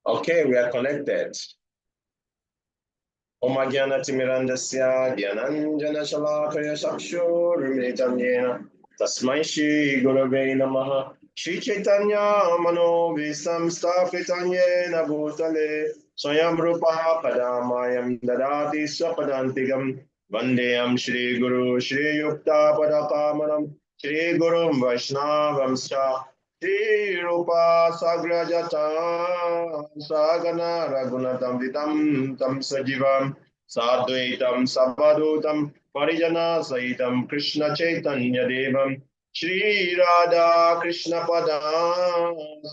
Okay, we are connected. Om Jnana-timirandasya Dhyananjana Shalakaya Chakshurmilitam Yena Tasmai Shri Gurave Namaha Shri Chaitanya Manovisam Sthapitam Yena Bhutale Swayam Rupa Padamayam Dadati Swapadantigam Vandeyam Shri Guru Shri Yukta Padakamanam Shri Gurum Vaishnavam Shri Rupa Sagrajata Sagana Ragunatam Vitam Tam Sajivam Sadvaitam Sabadutam Parijana Saitam Krishna Chaitanya Devam Shri Radha Krishna Pada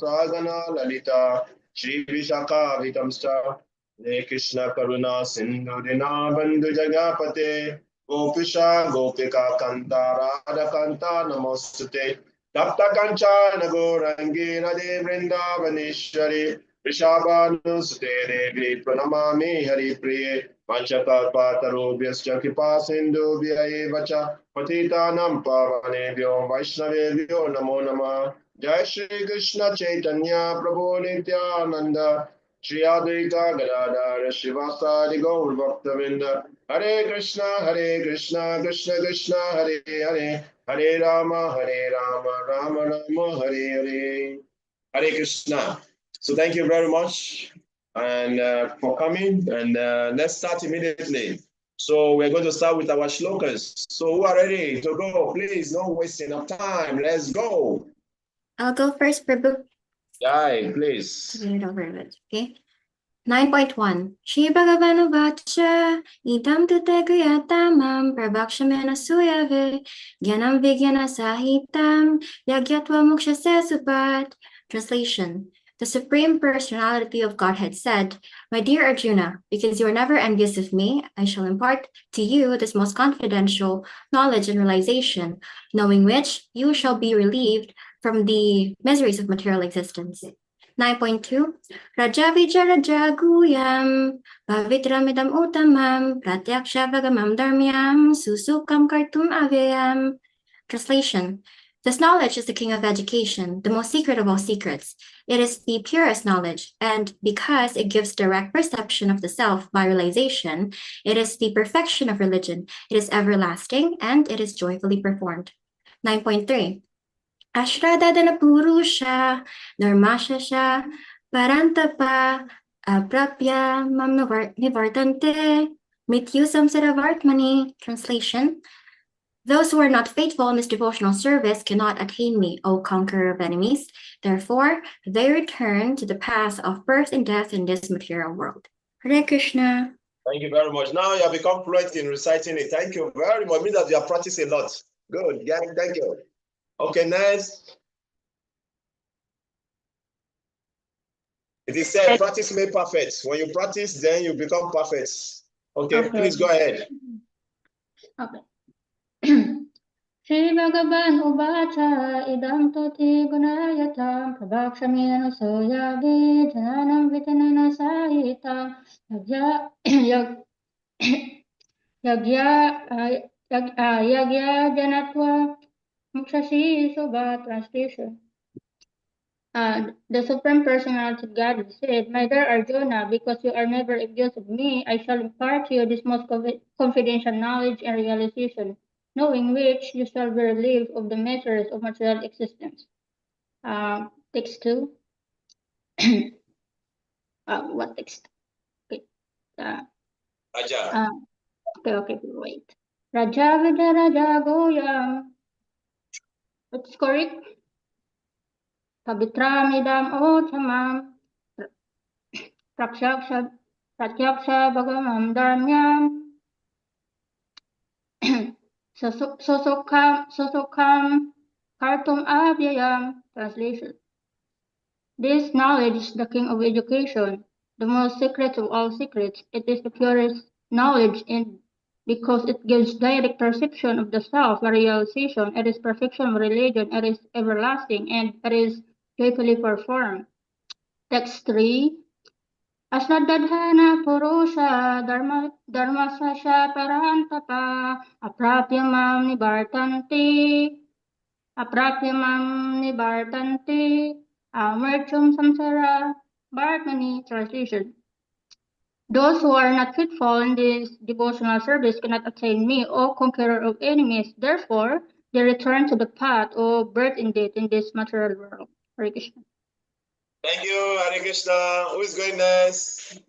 Sagana Lalita Shri Vishaka Vitam Star Ne Krishna Karuna Sindhu Dina Bandhu Jagapate Gopisha Gopika Kanta Radha Kanta Namostute Tapta Kanchana Gourangi Radhe Vrindavaneshwari Vrishabhanusute Devi Pranamami Hari Priye Panchakalpatarubhyascha Kripa Sindhubhya eva cha Patitanam Pavanebhyo Vaishnavebhyo Namo Namah Jai Shri Krishna Chaitanya Prabhu Nityananda Shri Advaita Gadadhara Srivasadi Gaur Bhaktavinda Hare Krishna Krishna Krishna Hare Hare Hare Rama, Rama Rama, Hare Hare. Hare Krishna. So thank you very much and for coming. And let's start immediately. So we're going to start with our shlokas. So who are ready to go? Please, no wasting of time. Let's go. I'll go first, Prabhu. Jai, please. To read it over it, okay? 9.1 Shri Bhagavan Uvacha Idam Tute Guyatamam Prabhakshamena Suyave Gyanam Vigyana Sahitam Yagyatva Mukshase Supat. Translation: The Supreme Personality of Godhead said, "My dear Arjuna, because you are never envious of me, I shall impart to you this most confidential knowledge and realization, knowing which you shall be relieved from the miseries of material existence." 9.2 Raja Vijaraja Guyam Pavitramidam Uttamam Pratyaksha Vagamam Dharmyam Susukam Kartum Avyayam. Translation: This knowledge is the king of education, the most secret of all secrets. It is the purest knowledge, and because it gives direct perception of the self by realization, it is the perfection of religion. It is everlasting, and it is joyfully performed. 9.3 Ashradadana Purusha Dharmashasha Parantapa Aprapya Mam Nivartante Mityusam Saravartmani. Translation: Those who are not faithful in this devotional service cannot attain me, O conqueror of enemies. Therefore, they return to the path of birth and death in this material world. Hare Krishna. Thank you very much. Now you have become fluent in reciting it. Thank you very much. It means that you have practiced a lot. Good. Yeah, thank you. Okay, next. It is said, practice made perfect. When you practice, then you become perfect. Okay. Please go ahead. Okay. Shri Bhagavan Uvacha Idam Toti Gunayatam Prabhakshamina Soyagi Jananam Vitanana Sahitam Yagya Janatva Mukshashi Sobha. Translation: the Supreme Personality of God said, "My dear Arjuna, because you are never envious of me, I shall impart to you this most confidential knowledge and realization, knowing which you shall be relieved of the miseries of material existence." Text 2. What text? Okay. Raja. Okay, wait. Raja Vida Raja Goyam. It's correct. Pavitramidam Ottamam Pratyaksha Bhagamam Dharmyam Sosokam Kartum Avyayam. Translation: This knowledge is the king of education, the most secret of all secrets. It is the purest knowledge, and because it gives direct perception of the self, a realization, it is perfection of religion, it is everlasting, and it is joyfully performed. Text 3. Asladadhana Purusha Dharmasasha Parantapa Aprapyamam Nibartanti Amarchum Samsara Bharatmani translation. Those who are not faithful in this devotional service cannot attain me, O conqueror of enemies. Therefore, they return to the path of birth and death in this material world. Hare Krishna. Thank you, Hare Krishna. Who is going next?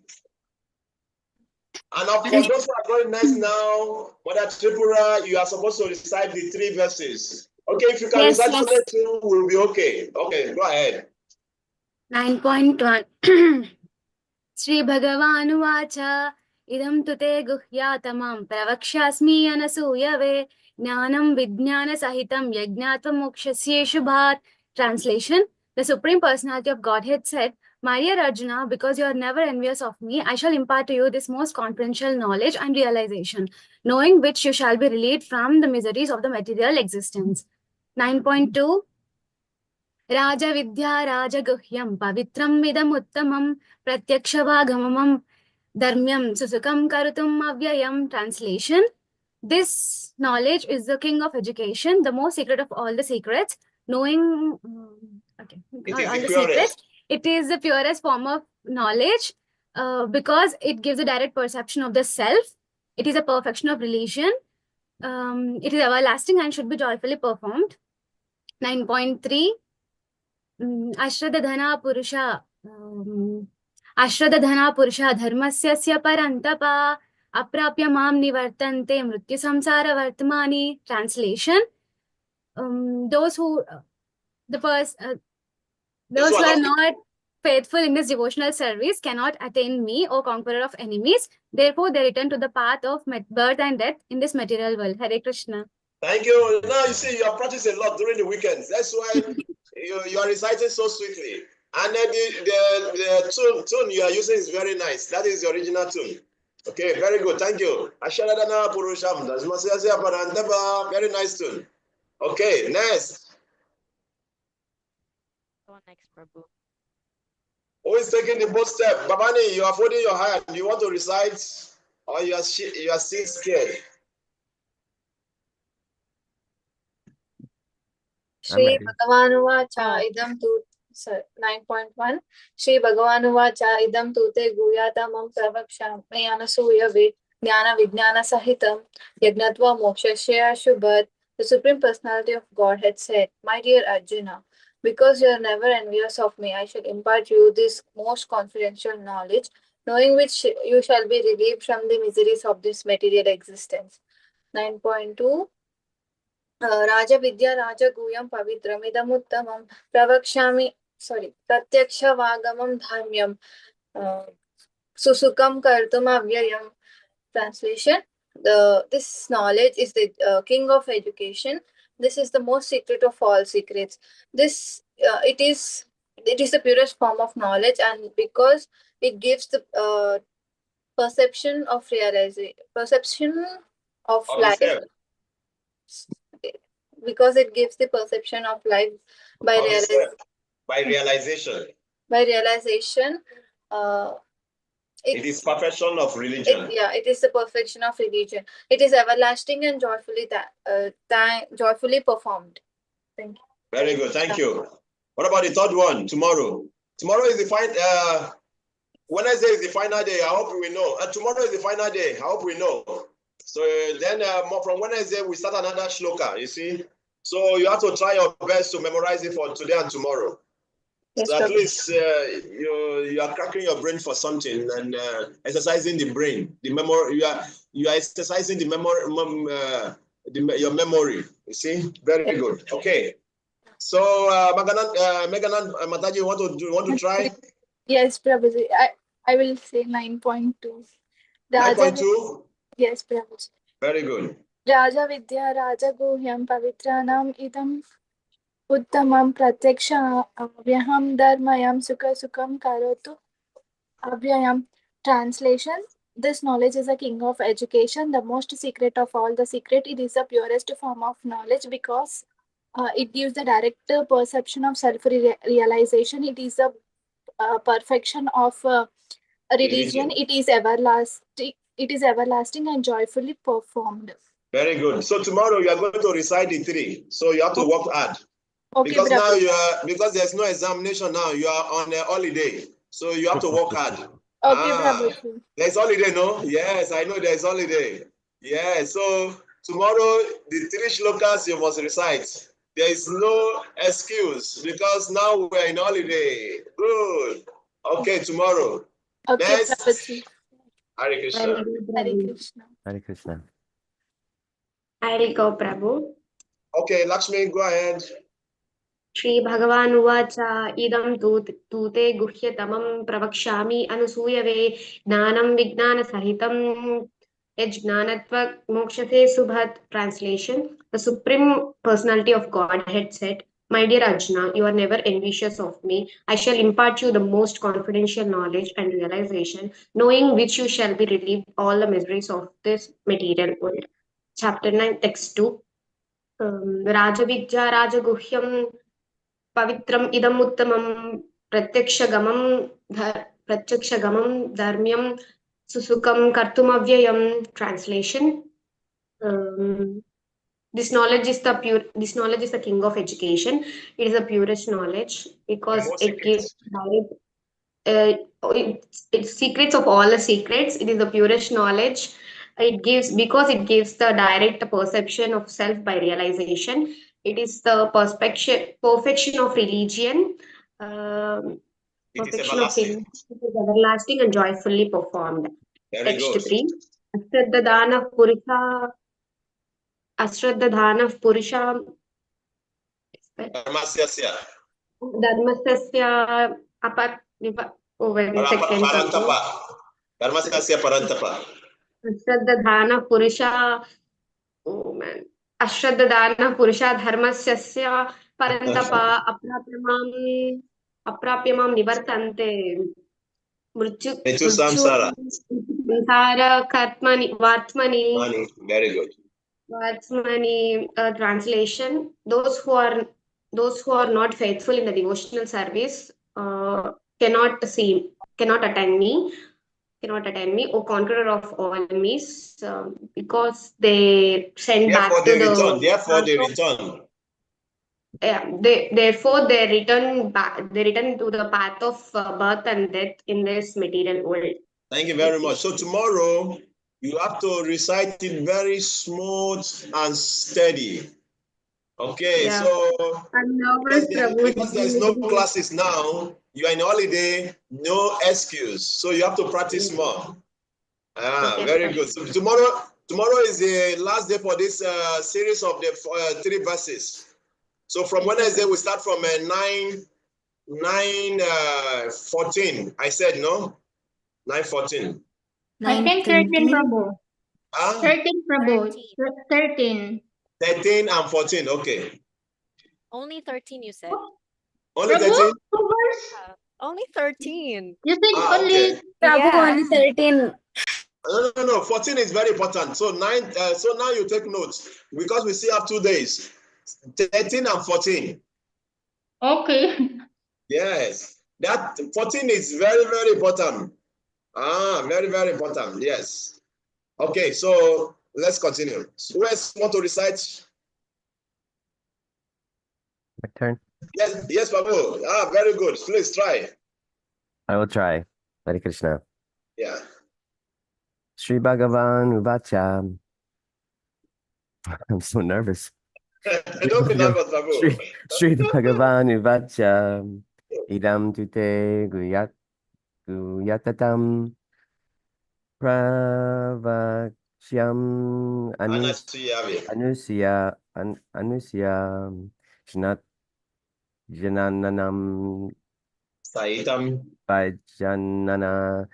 And for those who are going next now, Mother Tripura, you are supposed to recite the 3 verses. Okay, if you can Yes, recite yes. only 2, we'll be okay. Okay, go ahead. 9.1 Shri Bhagavanuvacha idam tute guhyatamam pravakshasmi anasuyave jnanam vijnana sahitam yajnatva mokshasya shubhat. Translation: The Supreme Personality of Godhead said, My dear Arjuna, because you are never envious of me, I shall impart to you this most confidential knowledge and realization, knowing which you shall be relieved from the miseries of the material existence. 9.2 Raja Vidya Raja Guhyam Pavitram Vidamuttamam Pratyakshavaghamam Dharmyam Susukam Karutum Avyayam. Translation: This knowledge is the king of education, the most secret of all the secrets, knowing It all is the the purest. secrets. It is the purest form of knowledge because it gives a direct perception of the self. It is a perfection of religion. It is everlasting and should be joyfully performed. 9.3 Ashradadhana Purusha Ashradadhana Purusha Dharmasya Parantapa Aprapya Mam Nivartante Mrityu Samsara Vartamani. Translation: Those who are not faithful in this devotional service cannot attain me, O conqueror of enemies. Therefore, they return to the path of birth and death in this material world. Hare Krishna. Thank you. Now you see, you have practiced a lot during the weekends. That's why you are reciting so sweetly. And then the tune you are using is very nice. That is the original tune. Okay, very good. Thank you. Asharadana Purusham. Very nice tune. Okay, next. Next, Prabhu. Who is taking the bold step? Babani, you are folding your hand. You want to recite, or you are still scared? Shri Bhagavanuvacha idam tu 9.1 Shri Bhagavanuvacha idam tute guyatamam pravakshami anasuyave jnana vijnana sahitam yagnatva mokshasya shubhat. The Supreme Personality of Godhead said, My dear Arjuna, because you are never envious of me, I shall impart you this most confidential knowledge, knowing which you shall be relieved from the miseries of this material existence. 9.2 Raja Vidya Raja Guyam Pavitramidamuttamam Pratyaksha Dharmyam Susukam Kartum Avyayam. Translation: This knowledge is the king of education. This is the most secret of all secrets. It is the purest form of knowledge, and because it gives the perception of life. Yourself. Because it gives the perception of life by realization. By realization, it is perfection of religion. It is the perfection of religion. It is everlasting and joyfully performed. Thank you. Very good. Thank you. What about the third one? Tomorrow. Tomorrow is the final. Wednesday is the final day. I hope we know. Tomorrow is the final day. I hope we know. So then from Wednesday, we start another shloka, you see. So you have to try your best to memorize it for today and tomorrow. Yes, so at least you are cracking your brain for something and exercising the brain, the memory. You are exercising the memory, your memory. You see, very good. Okay. So Meganan Mataji, you want to try? Yes, Prabhuji. I will say 9.2. 9.2. Yes, Prabhuji. Very good. Raja Vidya Raja Guhyam Pavitranam idam Uttamam Pratyaksha Avyaham Dharmayam Sukam Karotu Avyayam. Translation: This knowledge is a king of education, the most secret of all the secret. It is the purest form of knowledge because it gives the direct perception of self-realization. It is the perfection of religion. It is everlasting and joyfully performed. Very good. So tomorrow you are going to recite the 3. So you have to work hard. Okay, because now because there's no examination now. You are on a holiday. So you have to work hard. Okay, Prabhuji. There's holiday, no? Yes, I know there's holiday. Yeah, so tomorrow, the 3 shlokas you must recite. There is no excuse because now we're in holiday. Good. Okay, tomorrow. Okay, Next. Prabhuji. Hare Krishna. Hare Krishna. Hare Krishna. I'll go, Prabhu. Okay, Lakshmi, go ahead. Shri Bhagavan Uvacha idam tute guhyatamam pravakshami anusuyave gnanam vijnana sahitam yajnanatva mokshate subhat. Translation: The Supreme Personality of Godhead said, "My dear Arjuna, you are never envious of me. I shall impart you the most confidential knowledge and realization, knowing which you shall be relieved all the miseries of this material world." Chapter 9, Text 2. Rajavidya Rajaguhyam Pavitram idam uttamam pratyakshagamam dharmyam susukam kartumavyayam. Translation: This knowledge is the king of education. It is the purest knowledge because it gives direct it's secrets of all the secrets. It is the purest knowledge. It gives because it gives the direct perception of self by realization. It is the perfection of religion. Um, It is Perfection of everlasting. religion is everlasting and joyfully performed. Very Text good. 3. Ashraddhadana Purusha Dharmasya. Dharmasya oh, wait a second. Parantapa. Dharmasya parantapa. Ashraddhadana Purusha. Oh man. Ashraddhadana Purusha Dharmasya Parantapa Aprapyamam Nivartante Mrityu Mrityu samsara. Samsara Vatmani. Money. Very good. Vatmani. Translation: Those who are not faithful in the devotional service cannot attend me. O conqueror of all enemies, because they send Therefore back to they return. the therefore they return back. They return to the path of birth and death in this material world. Thank you very much. So tomorrow you have to recite it very smooth and steady. Okay, Yeah. so I'm nervous, Prabhu. because there's no classes now, you are in holiday, no excuse. So you have to practice more. Okay, very good. So tomorrow is the last day for this series of the 3 verses. So from Wednesday we start from 9:14. I said no, 9:14. I think 13, Prabhu. 13, Prabhu. 13. 13 and 14. Okay. Only 13, you said. Only Prabhu, 13. Only 13. You said only. Okay. Prabhu, only 13. No. 14 is very important. So so now you take notes because we still have 2 days. 13 and 14. Okay. Yes. That 14 is very, very important. Very, very important. Yes. Okay, so let's continue. Who else want to recite? My turn. Yes, Babu. Very good. Please try. I will try. Hare Krishna. Yeah. Shri Bhagavan Uvacha. I'm so nervous. Don't be nervous, Babu. Shri Bhagavan Uvacha. Idam tute guyatatam pravakshyam anusya shnat jananam Saitam. Vajanana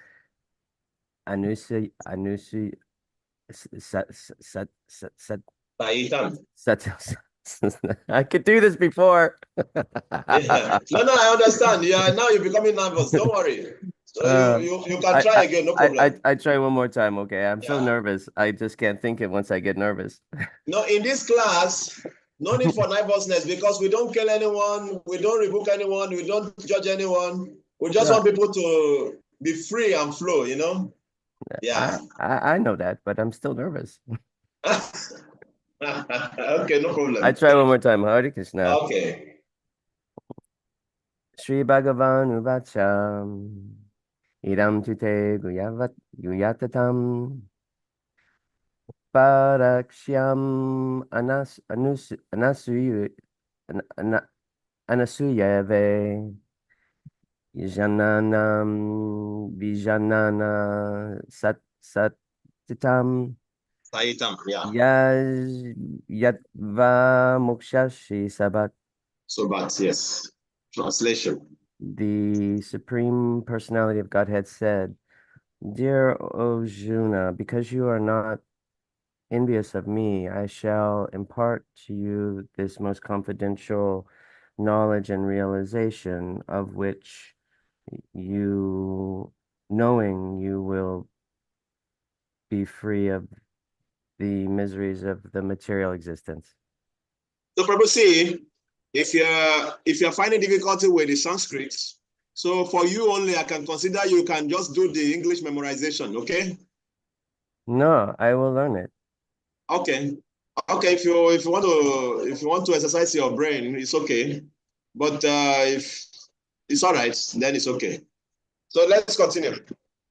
Sat I could do this before. Yeah. No, I understand. Yeah, now you're becoming nervous. Don't worry. So you can try again, no problem. I try one more time, okay? I'm so nervous. I just can't think it once I get nervous. No, in this class, no need for nervousness because we don't kill anyone, we don't rebuke anyone, we don't judge anyone. We just want people to be free and flow, you know? Yeah. I know that, but I'm still nervous. Okay, no problem. I try one more time. Hare Krishna. Okay. Shri Bhagavan Uvacha Idam Tute Guyatatam Paraksyam Anasuyave Jananam Vijanana Satitam Saitam, yeah. Yatva Mokshashi Sabat. So, but yes. Translation. The Supreme Personality of Godhead said, Dear Arjuna, because you are not envious of me, I shall impart to you this most confidential knowledge and realization of which knowing you will be free of the miseries of the material existence. So, Prabhu, see, if you're finding difficulty with the Sanskrit, so for you only, I can consider you can just do the English memorization, okay? No, I will learn it. Okay. Okay, if you want to exercise your brain, it's okay. But if it's all right, then it's okay. So let's continue.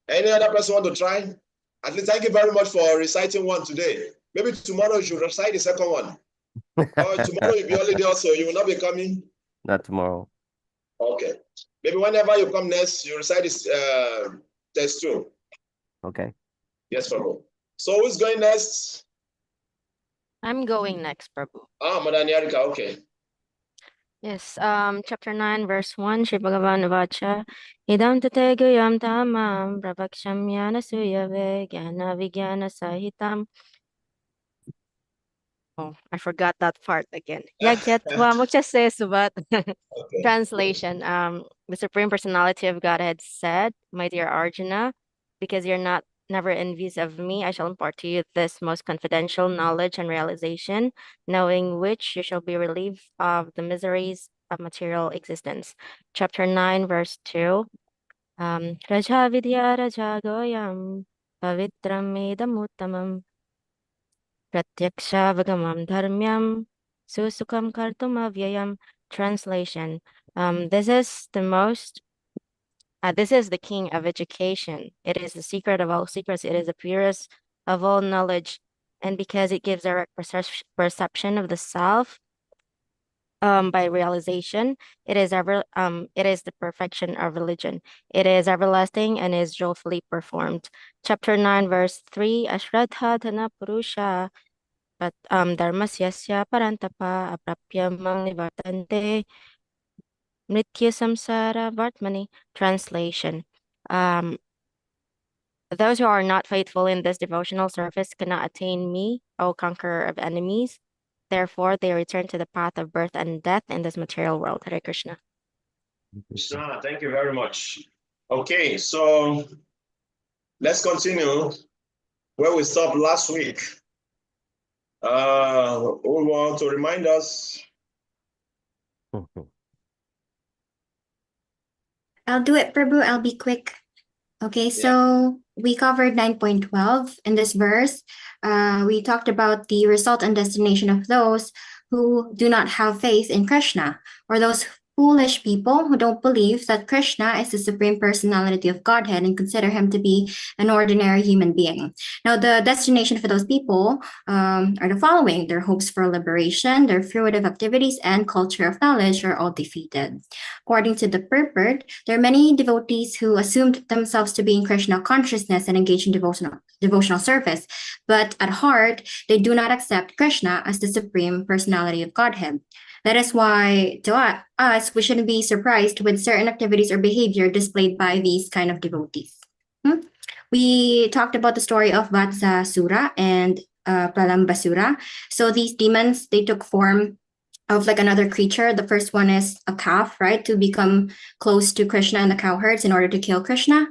Any other person want to try? At least thank you very much for reciting one today. Maybe tomorrow you should recite the second one. Or tomorrow you'll be holiday also. You will not be coming. Not tomorrow. Okay. Maybe whenever you come next, you recite this test too. Okay. Yes, Prabhu. So who's going next? I'm going next, Prabhu. Madam Yarika, okay. Yes, chapter 9, verse 1, Shri Bhagavan Vacha, Idam tate guyam tamam, pravaksham yana suyave, gyana vigyana sahitam. Oh, I forgot that part again. Yagyatva mukshase subat. Okay. Translation, the Supreme Personality of Godhead said, My dear Arjuna, because you're never envious of me, I shall impart to you this most confidential knowledge and realization, knowing which you shall be relieved of the miseries of material existence. Chapter 9, verse 2. Raja Vidya Raja Goyam Pavitram Edam Uttamam Pratyaksha Dharmyam Susukam Kartum Avyayam. Translation. This is the king of education. It is the secret of all secrets. It is the purest of all knowledge. And because it gives direct perception of the self, by realization, it is the perfection of religion. It is everlasting and is joyfully performed. Chapter 9, verse 3, Ashradha Dhana Purusha but dharmasyasya parantapa aprapyamang nivartante Nitya Samsara Vartmani. Translation. Those who are not faithful in this devotional service cannot attain me, O conqueror of enemies. Therefore, they return to the path of birth and death in this material world. Hare Krishna. Krishna, thank you very much. Okay, so let's continue where we stopped last week. We want to remind us. I'll do it, Prabhu. I'll be quick. Okay, so we covered 9.12 in this verse. We talked about the result and destination of those who do not have faith in Krishna, or those foolish people who don't believe that Krishna is the Supreme Personality of Godhead and consider him to be an ordinary human being. Now, the destination for those people are the following. Their hopes for liberation, their fruitive activities, and culture of knowledge are all defeated. According to the purport, there are many devotees who assumed themselves to be in Krishna consciousness and engage in devotional service, but at heart, they do not accept Krishna as the Supreme Personality of Godhead. That is why, to us, we shouldn't be surprised with certain activities or behavior displayed by these kind of devotees. We talked about the story of Vatsasura and Pralambasura. So these demons, they took form of like another creature. The first one is a calf, right? To become close to Krishna and the cowherds in order to kill Krishna.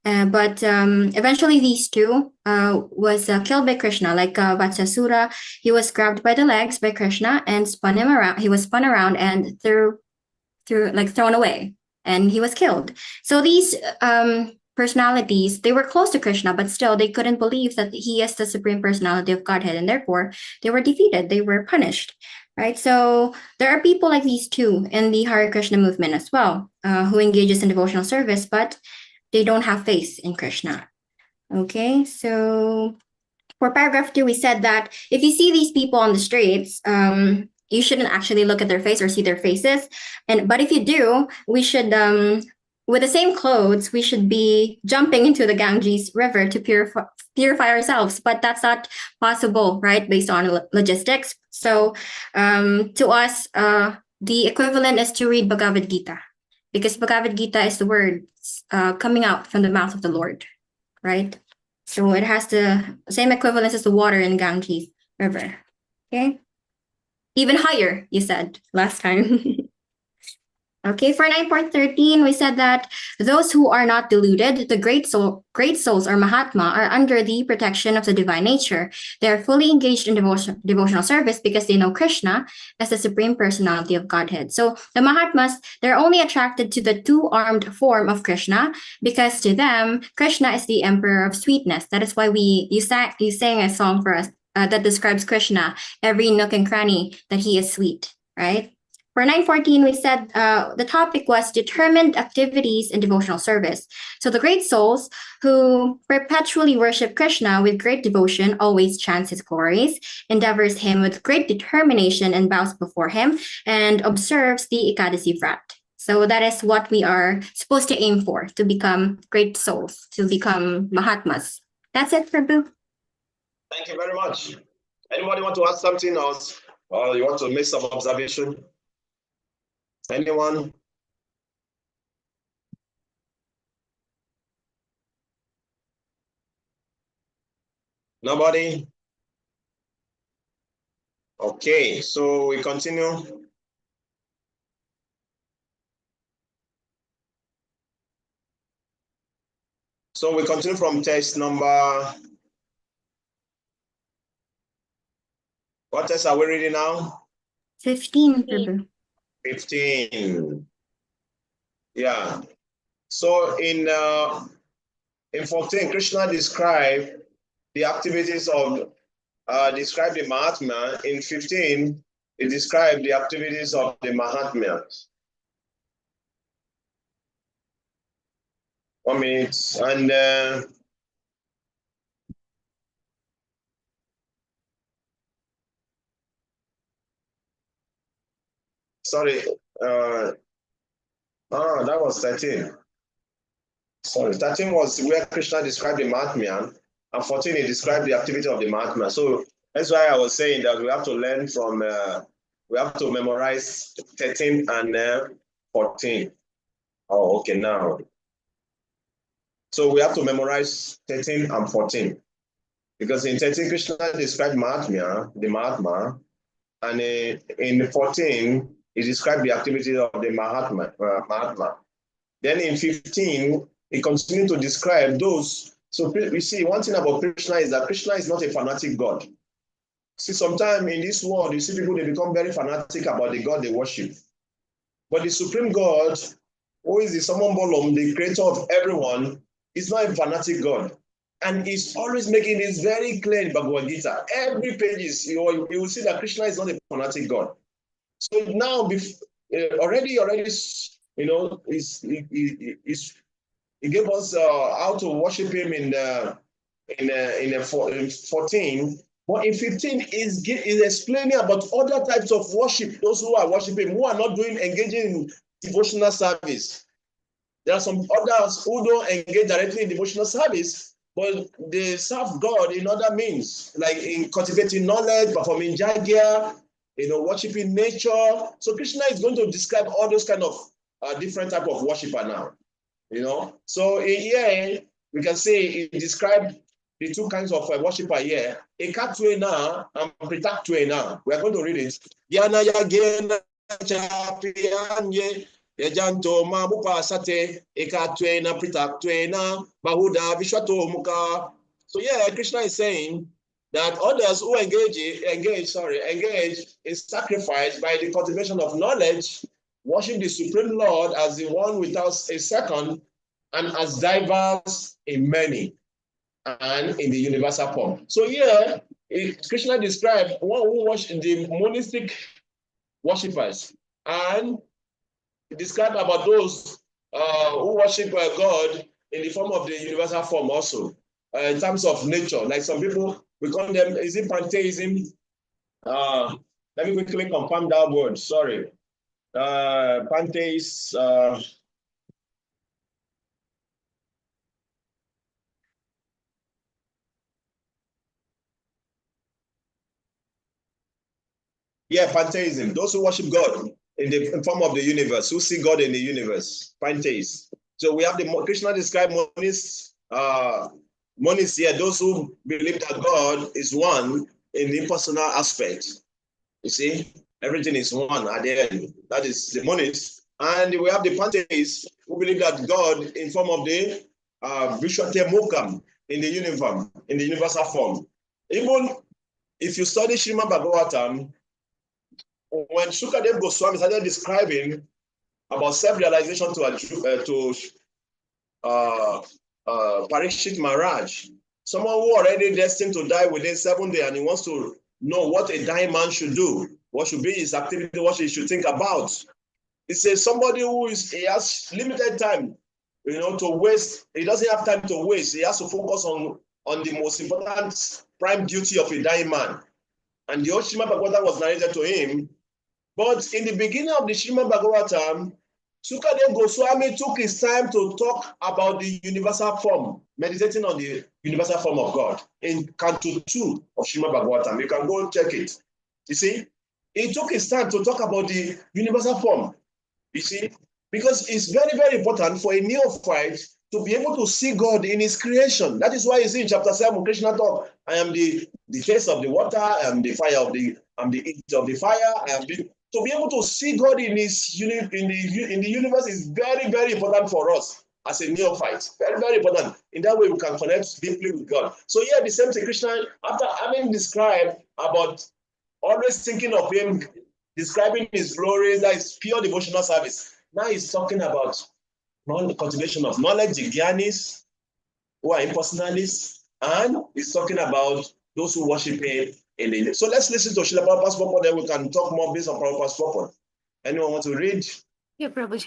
But eventually these two was killed by Krishna. Like Vatsasura, he was grabbed by the legs by Krishna and spun him around. He was spun around and thrown away, and he was killed. So these personalities, they were close to Krishna, but still they couldn't believe that he is the Supreme Personality of Godhead, and therefore they were defeated. They were punished. right? So there are people like these too in the Hare Krishna movement as well, who engages in devotional service, but they don't have faith in Krishna. Okay, so for paragraph 2, we said that if you see these people on the streets, you shouldn't actually look at their face or see their faces. But if you do, we should, with the same clothes, we should be jumping into the Ganges River to purify ourselves. But that's not possible, right? Based on logistics. So to us, the equivalent is to read Bhagavad Gita, because Bhagavad Gita is the words coming out from the mouth of the Lord, right? So it has the same equivalence as the water in Ganges River. Okay. Even higher, you said last time. Okay, for 9.13, we said that those who are not deluded, the great souls or Mahatma, are under the protection of the divine nature. They are fully engaged in devotional service because they know Krishna as the Supreme Personality of Godhead. So the Mahatmas, they're only attracted to the two-armed form of Krishna because to them, Krishna is the Emperor of Sweetness. That is why you sang a song for us that describes Krishna, every nook and cranny, that he is sweet, right? For 9.14, we said the topic was determined activities in devotional service. So the great souls who perpetually worship Krishna with great devotion, always chants his glories, endeavors him with great determination and bows before him, and observes the Ekadasi Vrat. So that is what we are supposed to aim for, to become great souls, to become Mahatmas. That's it, Prabhu. Thank you very much. Anybody want to add something else? Or you want to make some observation? Anyone? Nobody? Okay, so we continue. So we continue from text number. What text are we reading now? 15, Prabhu. 15. Yeah. So in 14, Krishna described the activities of described the Mahatma. In 15, he described the activities of the Mahatmas. 1 minute. And sorry, that was 13. Sorry, 13 was where Krishna described the Mahatma, and 14 he described the activity of the Mahatma. So that's why I was saying that we have to learn from, we have to memorize 13 and 14. Oh, okay, now. So we have to memorize 13 and 14. Because in 13, Krishna described Mahatma, the Mahatma, and in 14, he described the activity of the Mahatma. Then in 15, he continued to describe those. So we see one thing about Krishna is that Krishna is not a fanatic God. See, sometimes in this world, you see people, they become very fanatic about the God they worship. But the Supreme God, who is the Summon Bolom, the creator of everyone, is not a fanatic God. And he's always making this very clear in Bhagavad Gita. Every page, you will see that Krishna is not a fanatic God. So now, already, you know, he gave us how to worship him in 14. But in 15, is explaining about other types of worship, those who are worshiping, who are not engaging in devotional service. There are some others who don't engage directly in devotional service, but they serve God in other means, like in cultivating knowledge, performing jagya, you know, worshiping nature. So Krishna is going to describe all those kind of different type of worshiper now, you know. So here we can say he described the two kinds of worshiper here. Ekatwena and Pritaktuena. We are going to read it. Yana yagena chapianye yajanto mabupa sate ekatwena Pritaktuena bahuda vishwato muka. So yeah, Krishna is saying that others who engage in sacrifice by the cultivation of knowledge, worship the Supreme Lord as the one without a second, and as diverse in many, and in the universal form. So here, Krishna described one who worship the monastic worshippers. And describe about those who worship God in the form of the universal form also, in terms of nature. Like some people, we call them, is it pantheism? Let me quickly confirm that word, sorry. Pantheist, yeah, pantheism. Those who worship God in the form of the universe, who see God in the universe, pantheists. So we have the Krishna described monists, monists here, those who believe that God is one in the impersonal aspect. You see, everything is one at the end. That is the monists. And we have the pantheists who believe that God in form of the Vishwate Mukam in the universal form. Even if you study Srimad Bhagavatam, when Sukadev Goswami started describing about self-realization to Parikshit Maharaj, someone who already destined to die within 7 days, and he wants to know what a dying man should do, what should be his activity, what he should think about. He says somebody he has limited time, to waste. He doesn't have time to waste. He has to focus on the most important prime duty of a dying man. And the old Srimad Bhagavatam was narrated to him. But in the beginning of the Srimad Bhagavatam, Sukadev Goswami took his time to talk about the universal form, meditating on the universal form of God in Canto 2 of Srimad Bhagavatam. You can go and check it. You see, he took his time to talk about the universal form. You see, because it's very, very important for a neophyte to be able to see God in his creation. That is why you see in chapter 7, Krishna talk, I am the taste of the water, I am the fire of I'm the heat of the fire, to be able to see God in the universe is very, very important for us as a neophyte. Very, very important. In that way, we can connect deeply with God. So here, the same thing, Krishna, after having described about always thinking of him, describing his glories, that is pure devotional service. Now he's talking about the cultivation of knowledge, the gyanis, who are impersonalists, and he's talking about those who worship him in the. So let's listen to Srila Prabhupada's purport, then we can talk more based on Prabhupada's purport. Anyone want to read? Yeah, Prabhuji.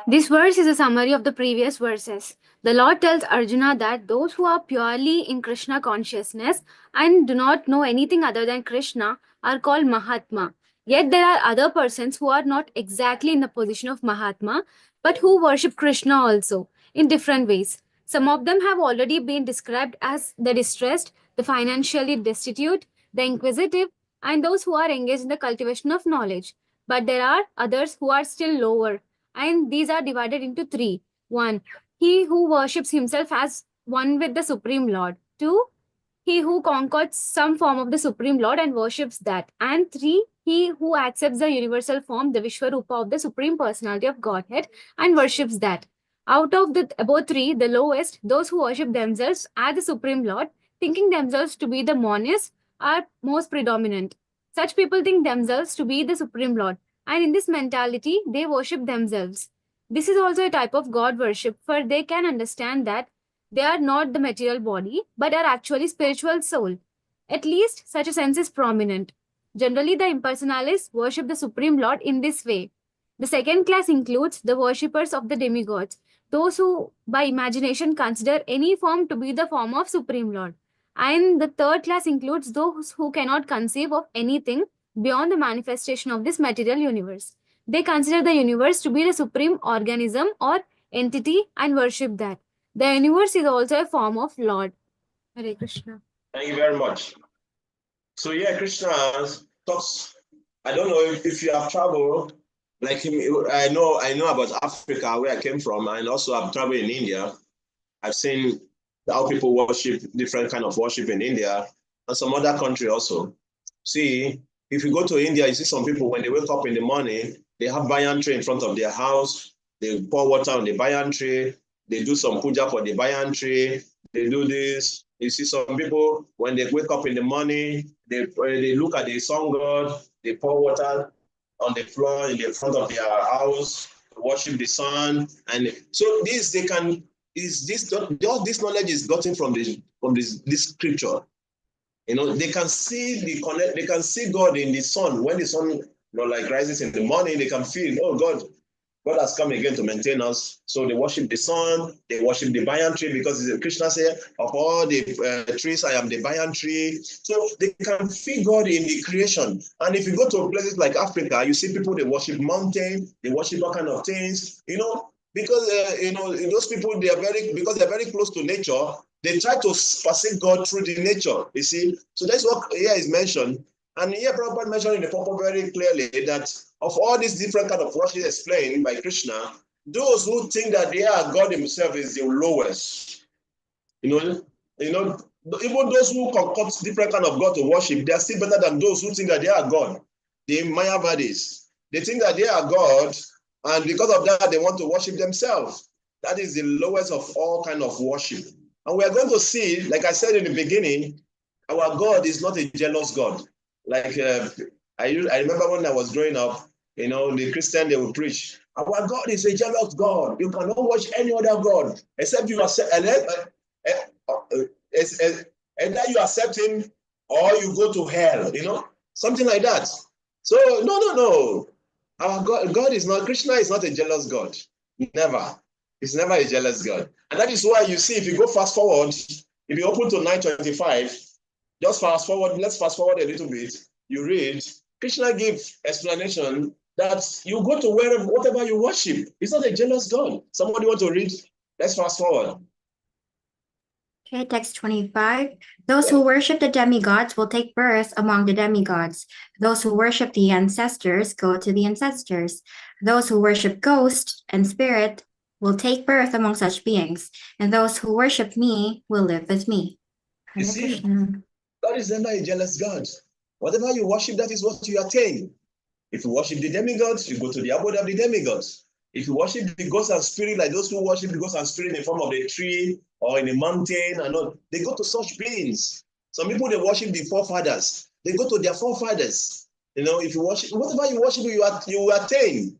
This verse is a summary of the previous verses. The Lord tells Arjuna that those who are purely in Krishna consciousness and do not know anything other than Krishna are called Mahatma. Yet there are other persons who are not exactly in the position of Mahatma, but who worship Krishna also in different ways. Some of them have already been described as the distressed, the financially destitute, the inquisitive, and those who are engaged in the cultivation of knowledge. But there are others who are still lower, and these are divided into three. 1. He who worships himself as one with the Supreme Lord. 2. He who concocts some form of the Supreme Lord and worships that. And 3. He who accepts the universal form, the Vishwarupa of the Supreme Personality of Godhead, and worships that. Out of the above three, the lowest, those who worship themselves as the Supreme Lord, thinking themselves to be the monists, are most predominant. Such people think themselves to be the Supreme Lord, and in this mentality, they worship themselves. This is also a type of God worship, for they can understand that they are not the material body, but are actually spiritual soul. At least such a sense is prominent. Generally, the impersonalists worship the Supreme Lord in this way. The second class includes the worshippers of the demigods, those who, by imagination, consider any form to be the form of Supreme Lord. And the third class includes those who cannot conceive of anything beyond the manifestation of this material universe. They consider the universe to be the supreme organism or entity and worship that. The universe is also a form of Lord. Hare Krishna. Thank you very much. So yeah, Krishna talks. I don't know if you have traveled, like I know about Africa, where I came from, and also I've traveled in India. I've seen how people worship, different kind of worship in India and some other country also. See, if you go to India, you see some people when they wake up in the morning, they have banyan tree in front of their house. They pour water on the banyan tree. They do some puja for the banyan tree. They do this. You see some people when they wake up in the morning, they look at the sun god. They pour water on the floor in the front of their house, worship the sun, and so this they can. Is this all this knowledge is gotten from this scripture? You know, they can see they can see God in the sun when the sun like rises in the morning, they can feel, oh God has come again to maintain us. So they worship the sun, they worship the banyan tree, because Krishna said, of all the trees, I am the banyan tree. So they can feel God in the creation. And if you go to places like Africa, you see people, they worship mountain, they worship all kind of things, because those people, because they're very close to nature, they try to perceive God through the nature, you see. So that's what here is mentioned. And here Prabhupada mentioned in the purport very clearly that of all these different kind of worship explained by Krishna, those who think that they are God himself is the lowest. Even those who concoct different kind of God to worship, they are still better than those who think that they are God. The Mayavadis, they think that they are God, and because of that, they want to worship themselves. That is the lowest of all kind of worship. And we are going to see, like I said in the beginning, our God is not a jealous God. Like I remember when I was growing up, the Christian, they would preach, our God is a jealous God. You cannot worship any other God except you accept, either you accept him or you go to hell, something like that. So no. Our God is not, Krishna is not a jealous God. Never. He's never a jealous God. And that is why you see, if you go fast forward, if you open to 925, just fast forward, let's fast forward a little bit. You read, Krishna gives explanation that you go to whatever you worship. He's not a jealous God. Somebody want to read? Let's fast forward. Okay, text 25. Those who worship the demigods will take birth among the demigods. Those who worship the ancestors go to the ancestors. Those who worship ghost and spirit will take birth among such beings. And those who worship me will live with me. You Hare see, Krishna. God is never a jealous God. Whatever you worship, that is what you attain. If you worship the demigods, you go to the abode of the demigods. If you worship the ghosts and spirit, like those who worship the ghosts and spirit in the form of a tree or in a mountain, and all, they go to such beings. Some people, they worship the forefathers. They go to their forefathers. If you worship, whatever you worship, you attain.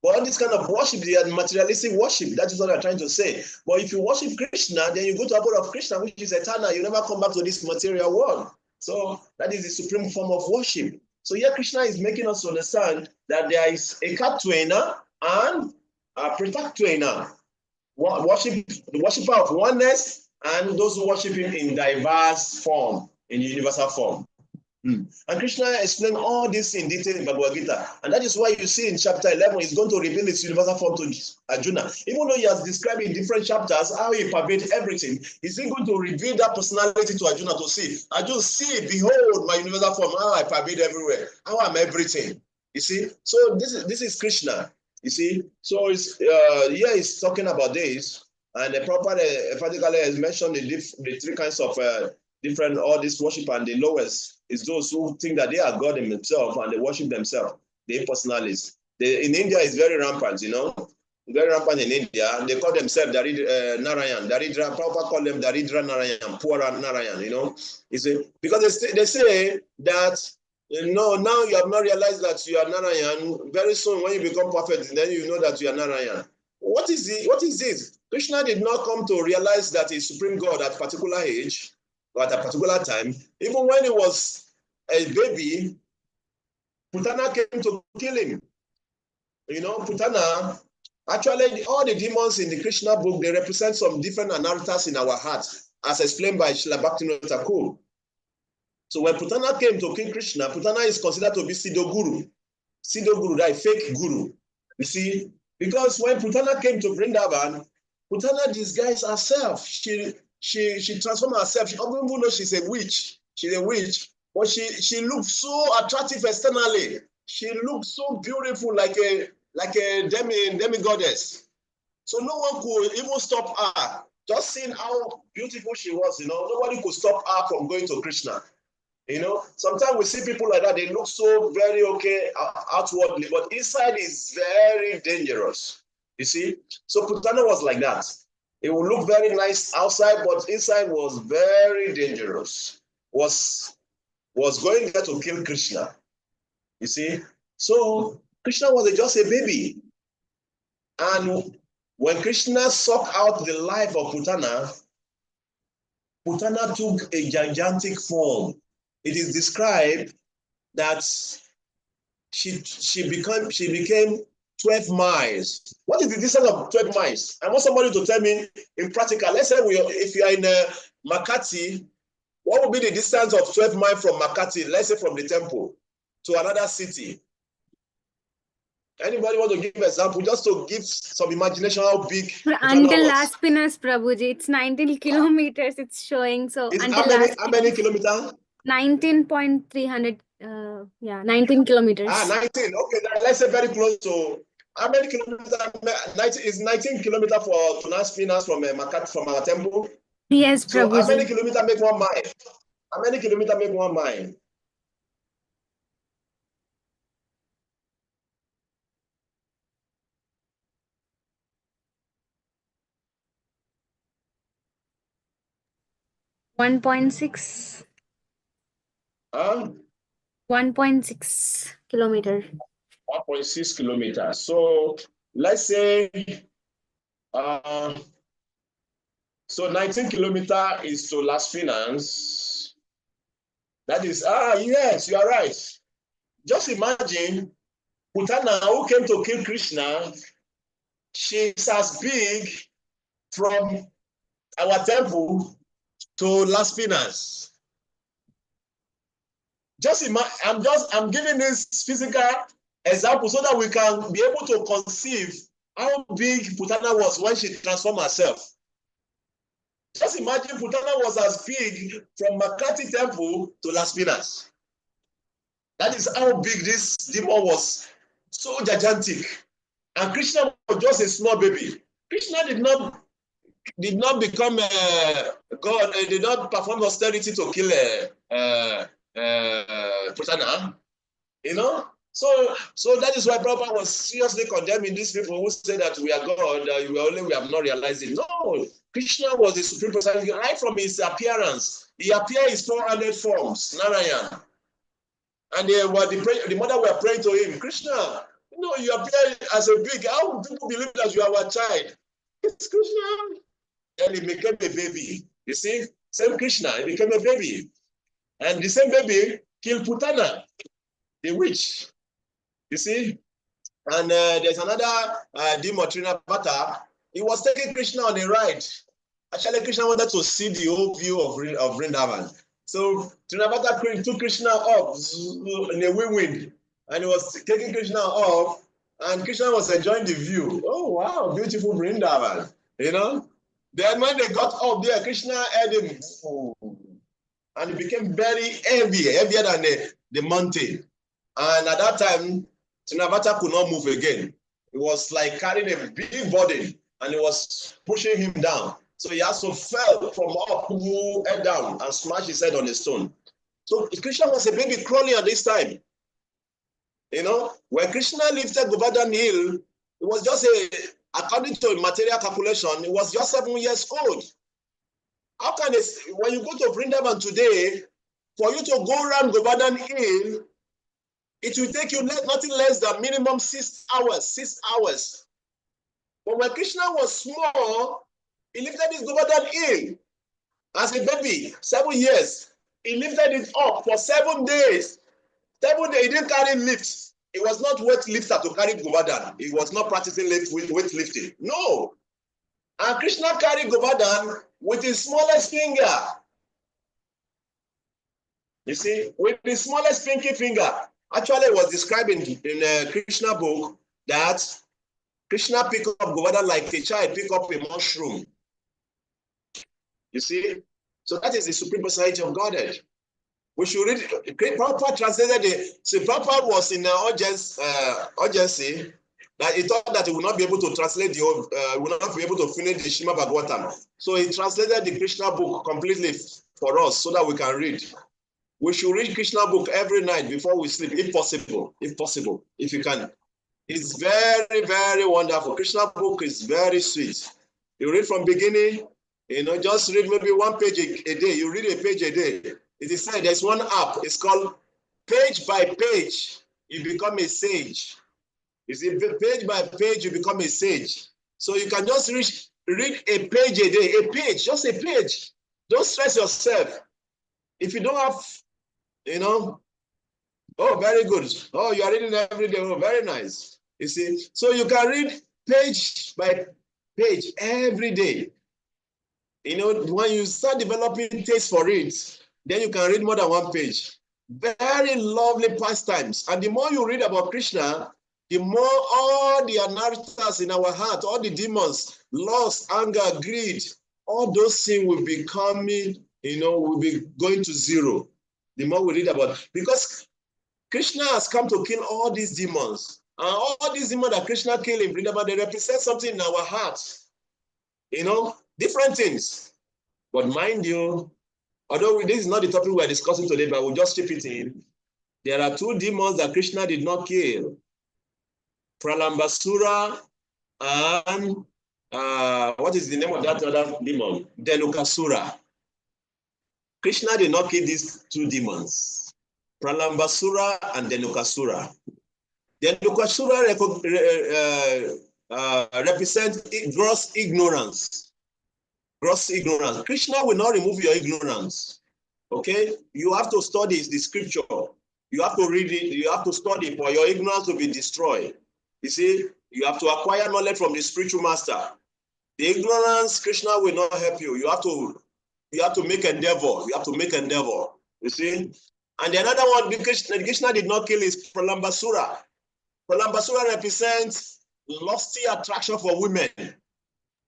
But all this kind of worship, they are materialistic worship. That is what I'm trying to say. But if you worship Krishna, then you go to abode of Krishna, which is eternal. You never come back to this material world. So that is the supreme form of worship. So here Krishna is making us understand that there is a Katwaina and a Prithaktwaina. The worshiper of oneness and those who worship him in diverse form, in universal form. And Krishna explained all this in detail in Bhagavad Gita. And that is why you see in chapter 11, he's going to reveal its universal form to Arjuna. Even though he has described in different chapters how he pervades everything, he's still going to reveal that personality to Arjuna to see. Arjuna, see, behold my universal form, how I pervade everywhere, how I'm everything. You see? So this is Krishna. You see? So here he's talking about this. And the proper particularly has mentioned the three kinds of different, all this worship, and the lowest is those who think that they are God in themselves and they worship themselves, the impersonalists. In India, it's very rampant, very rampant in India. And they call themselves Narayan. Daridra, Prabhupada call them Daridra Narayan, poor Narayan, You see, because they say that, now you have not realized that you are Narayan. Very soon, when you become perfect, then you know that you are Narayan. What is this? Krishna did not come to realize that he's Supreme God at a particular age, or at a particular time. Even when he was a baby, Putana came to kill him. Putana, actually, all the demons in the Krishna book, they represent some different anarthas in our hearts, as explained by Srila Bhaktivinoda Thakur. So when Putana came to kill Krishna, Putana is considered to be Siddho Guru, that fake guru. You see, because when Putana came to Vrindavan, Putana disguised herself. She transformed herself. Even though she's a witch, but she looked so attractive externally. She looked so beautiful, like a demigoddess. So no one could even stop her. Just seeing how beautiful she was, nobody could stop her from going to Krishna. Sometimes we see people like that, they look so very okay outwardly, but inside is very dangerous. You see? So Putana was like that. It would look very nice outside, but inside was very dangerous. Was going there to kill Krishna. You see? So Krishna was just a baby. And when Krishna sucked out the life of Putana, Putana took a gigantic form. It is described that she became 12 miles. What is the distance of 12 miles? I want somebody to tell me in practical. Let's say if you are in Makati, what would be the distance of 12 miles from Makati, let's say from the temple to another city? Anybody want to give an example, just to give some imagination how big Until Las Pinas, Prabhuji, it's 19 kilometers it's showing. So it's until how many kilometers? 19.300, yeah, 19 kilometers. 19. Okay, let's say very close to how many kilometers? 19 is 19 kilometers to Las Pinas from Makati, from our temple. Yes, So Prabhuji. how many kilometers make 1 mile? How many kilometers make 1 mile? One 1.6. 1.6 kilometer. 1.6 kilometers. So let's say so 19 kilometers is to Las Pinas. That is, yes, you are right. Just imagine Putana, who came to kill Krishna, she's as big from our temple to Las Pinas. Just imagine, I'm giving this physical example so that we can be able to conceive how big Putana was when she transformed herself. Just imagine Putana was as big from Makati temple to Las Pinas. That is how big this demon was, so gigantic. And Krishna was just a small baby. Krishna did not become God, did not perform austerity to kill Putana. You know? So that is why Prabhupada was seriously condemning these people who say that we are God, we have not realized it. No, Krishna was the supreme personality right from his appearance. He appeared in 400 forms, Narayan. And the mother were praying to him, Krishna, you appear as a big, how would people believe that you are our child? It's Krishna. And he became a baby. You see, same Krishna, he became a baby. And the same baby killed Putana, the witch. You see? And there's another demon, Trinavata. He was taking Krishna on a ride. Actually, Krishna wanted to see the whole view of Vrindavan. So Trinavata took Krishna up in a whirlwind, and he was taking Krishna off, and Krishna was enjoying the view. Oh, wow, beautiful Vrindavan. You know? Then when they got up there, Krishna had him, and he became very heavy, heavier than the mountain. And at that time, Trinavata could not move again. It was like carrying a big burden, and it was pushing him down. So he also fell from up, head down, and smashed his head on a stone. So Krishna was a baby crawling at this time. You know, when Krishna lifted Govardhan Hill, it was just according to material calculation, it was just 7 years old. How can when you go to Vrindavan today, for you to go around Govardhan Hill, it will take you nothing less than minimum 6 hours. 6 hours. But when Krishna was small, he lifted his Govardhan Hill as a baby, 7 years. He lifted it up for 7 days. 7 days, he didn't carry lifts. It was not weightlifter to carry Govardhan. He was not practicing weightlifting. No. And Krishna carried Govardhan with his smallest finger. You see, with the smallest pinky finger. Actually, it was described in Krishna book that Krishna picked up Govardhan like a child pick up a mushroom. You see? So that is the Supreme Personality of Godhead. We should read, Prabhupada translated Prabhupada was in urgency that he thought that he would not be able to translate would not be able to finish the Srimad Bhagavatam. So he translated the Krishna book completely for us so that we can read. We should read Krishna book every night before we sleep, if possible, if you can. It's very, very wonderful. Krishna book is very sweet. You read from beginning, just read maybe 1 page a day. You read a page a day. It is said there's one app. It's called Page by Page. You become a sage. You see, page by page, you become a sage. So you can just read a page a day. A page, just a page. Don't stress yourself. If you don't have, Oh, very good. Oh, you are reading every day. Oh, very nice. You see, so you can read page by page every day. You know, when you start developing taste for it, then you can read more than one page. Very lovely pastimes. And the more you read about Krishna, the more all the anarthas in our heart, all the demons, lust, anger, greed, all those things will be coming, will be going to zero. The more we read about, because Krishna has come to kill all these demons. And all these demons that Krishna killed in Vrindavan, they represent something in our hearts. Different things. But mind you, although this is not the topic we're discussing today, but we'll just chip it in. There are two demons that Krishna did not kill. Pralambasura and what is the name of that other demon? Dhenukasura. Krishna did not kill these two demons. Pralambasura and Dhenukasura. Dhenukasura represents gross ignorance. Gross ignorance. Krishna will not remove your ignorance. Okay? You have to study the scripture. You have to read it. You have to study for your ignorance to be destroyed. You see, you have to acquire knowledge from the spiritual master. The ignorance, Krishna will not help you. You have to make endeavor. You have to make endeavor. You see? And the another one, Krishna did not kill is Pralambasura. Pralambasura represents lusty attraction for women,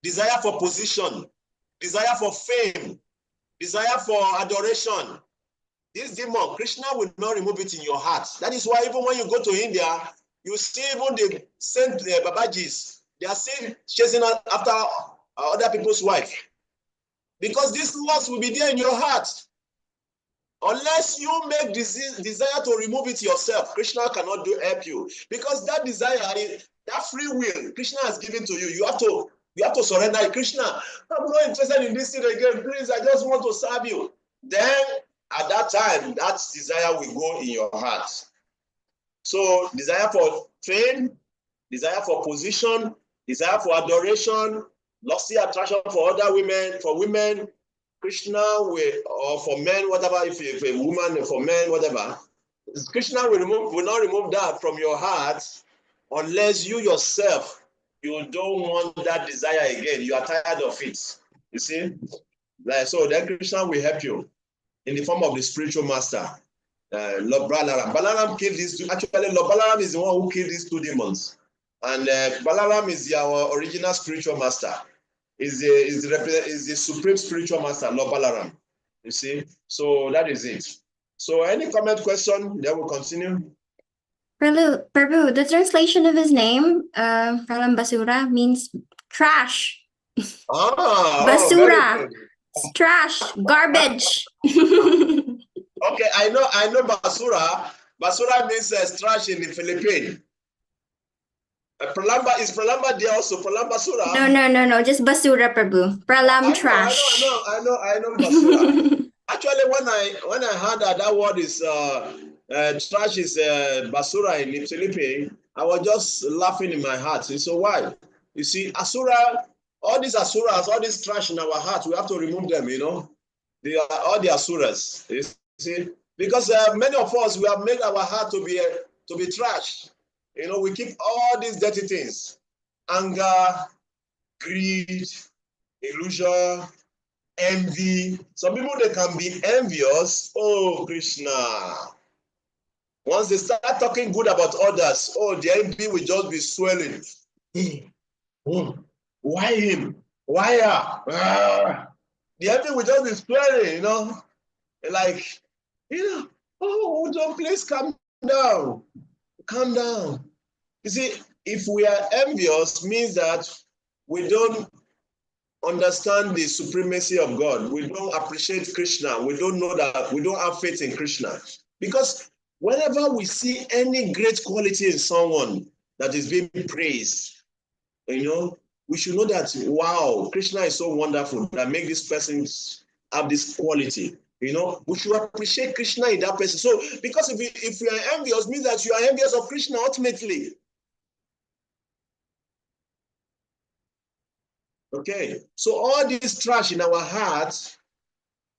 desire for position, desire for fame, desire for adoration. This demon, Krishna will not remove it in your heart. That is why even when you go to India, you see even the Saint Babajis, they are still chasing after other people's wife. Because this lust will be there in your heart. Unless you make desire to remove it yourself, Krishna cannot help you. Because that desire, that free will, Krishna has given to you. You have to surrender it. Krishna, I'm not interested in this thing again. Please, I just want to serve you. Then, at that time, that desire will go in your heart. So, desire for fame, desire for position, desire for adoration, lusty attraction for other women, for women, Krishna will, or for men, whatever, if a woman, for men, whatever, Krishna will not remove that from your heart unless you yourself, you don't want that desire again. You are tired of it. You see? So then Krishna will help you in the form of the spiritual master. Lord Balaram. Balaram killed these two. Actually, Lord Balaram is the one who killed these two demons. And Balaram is our original spiritual master. Is the supreme spiritual master, Lord Balaram. You see? So that is it. So any comment, question, then we'll continue. Prabhu, the translation of his name, Pralambasura, means trash. Basura. It's trash, garbage. Okay, I know Basura. Basura means trash in the Philippines. Is Pralamba there also? Pralambasura? No. Just basura, Prabhu. Pralam trash. I know Basura. Actually, when I heard that word is trash is basura in the Philippines, I was just laughing in my heart. So why? You see, Asura, all these Asuras, all this trash in our heart, we have to remove them. All the Asuras. You see, because many of us, we have made our heart to be trash. We keep all these dirty things: anger, greed, illusion, envy. Some people, they can be envious. Oh, Krishna. Once they start talking good about others, the envy will just be swelling. Why him? Why her? The envy will just be swelling, Like, don't please calm down. Calm down. You see, if we are envious, means that we don't understand the supremacy of God. We don't appreciate Krishna. We don't know that. We don't have faith in Krishna. Because whenever we see any great quality in someone that is being praised, we should know that, wow, Krishna is so wonderful that make this person have this quality. We should appreciate Krishna in that person. So, because if you are envious, means that you are envious of Krishna ultimately. Okay, so all this trash in our hearts,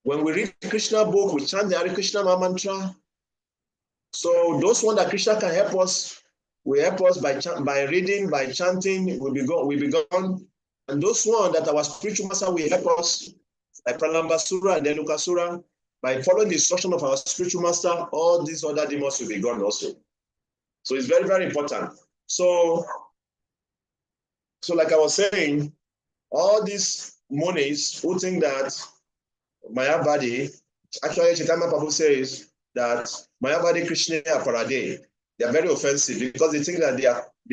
when we read Krishna book, we chant the Hare Krishna mantra, So those ones that Krishna can help us, will help us by reading, by chanting, will be gone. And those ones that our spiritual master will help us, like Pralamba Surah and Denuka Surah, by following the instruction of our spiritual master, all these other demons will be gone also. So it's very, very important. So like I was saying, all these monies who think that Mayavadi, actually Chaitanya Prabhu says that Mayavadi Krishna Parade, they are very offensive because they think that they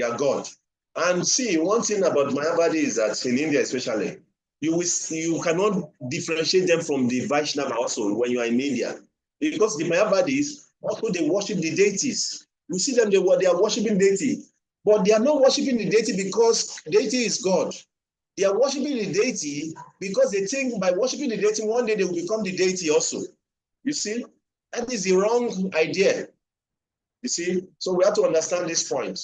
are God. And see, one thing about Mayavadi is that in India especially, you cannot differentiate them from the Vaishnava also when you are in India. Because the Mayavadis, also they worship the deities. You see them, they are worshiping deity. But they are not worshiping the deity because deity is God. They are worshiping the deity because they think by worshiping the deity, one day they will become the deity also. You see, that is the wrong idea. You see, so we have to understand this point.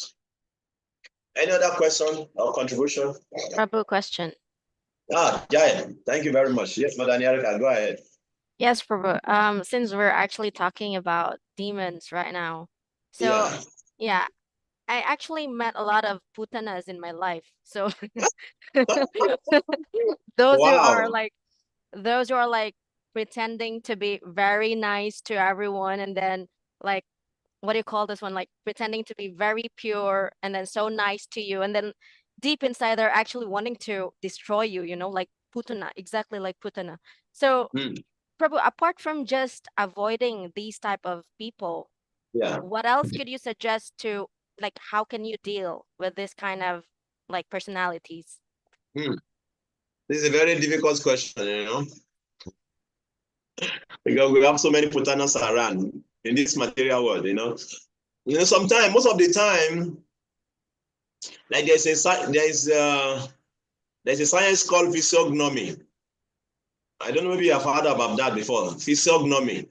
Any other question or contribution? Prabhu, question. Jaya, thank you very much. Yes, Madam Yarika, go ahead. Yes, Prabhu. Since we're actually talking about demons right now, so yeah, I actually met a lot of putanas in my life. So those who are like pretending to be very nice to everyone, and then like, what do you call this one? Like pretending to be very pure and then so nice to you, and then deep inside they're actually wanting to destroy you, like putana, exactly like putana. So Prabhu, apart from just avoiding these type of people, what else could you suggest to, like, how can you deal with this kind of like personalities? This is a very difficult question, because we have so many putanas around in this material world, sometimes, most of the time, like there's a science called physiognomy. I don't know if you have heard about that before. Physiognomy.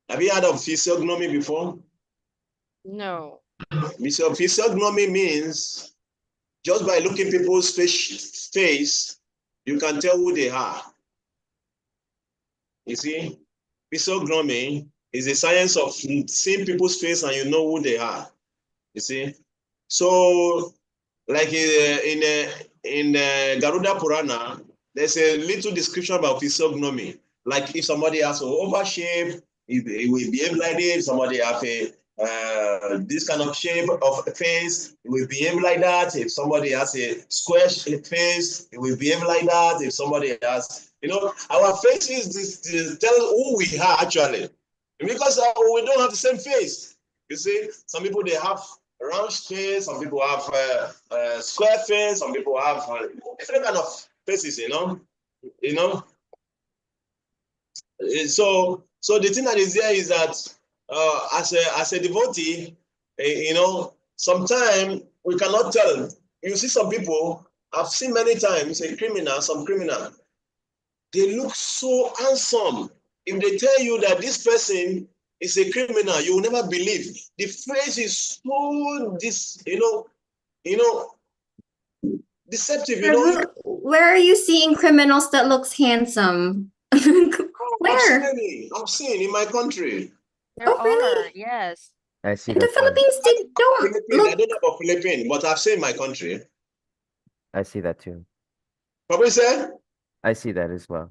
Have you heard of physiognomy before? No. Physiognomy means just by looking people's face, you can tell who they are. You see, physiognomy is a science of seeing people's face and you know who they are. You see, so like in Garuda Purana, there's a little description about physiognomy. Like if somebody has an overshape, it will behave like this. If somebody have this kind of shape of face, it will behave like that. If somebody has a square face, it will behave like that. If somebody has, our faces tell who we are actually, because we don't have the same face. You see, some people they have round face, some people have square face, some people have different kind of faces, So the thing that is there is that as a devotee, sometimes we cannot tell. You see some people, I've seen many times, some criminal, they look so handsome. If they tell you that this person is a criminal, you will never believe. The face is so deceptive. Where are you seeing criminals that looks handsome? Where? I've seen in my country. There really? are, yes. I see In the that too. Philippines, they don't I don't know about Philippines, but I've seen in my country. I see that too. Probably said? I see that as well.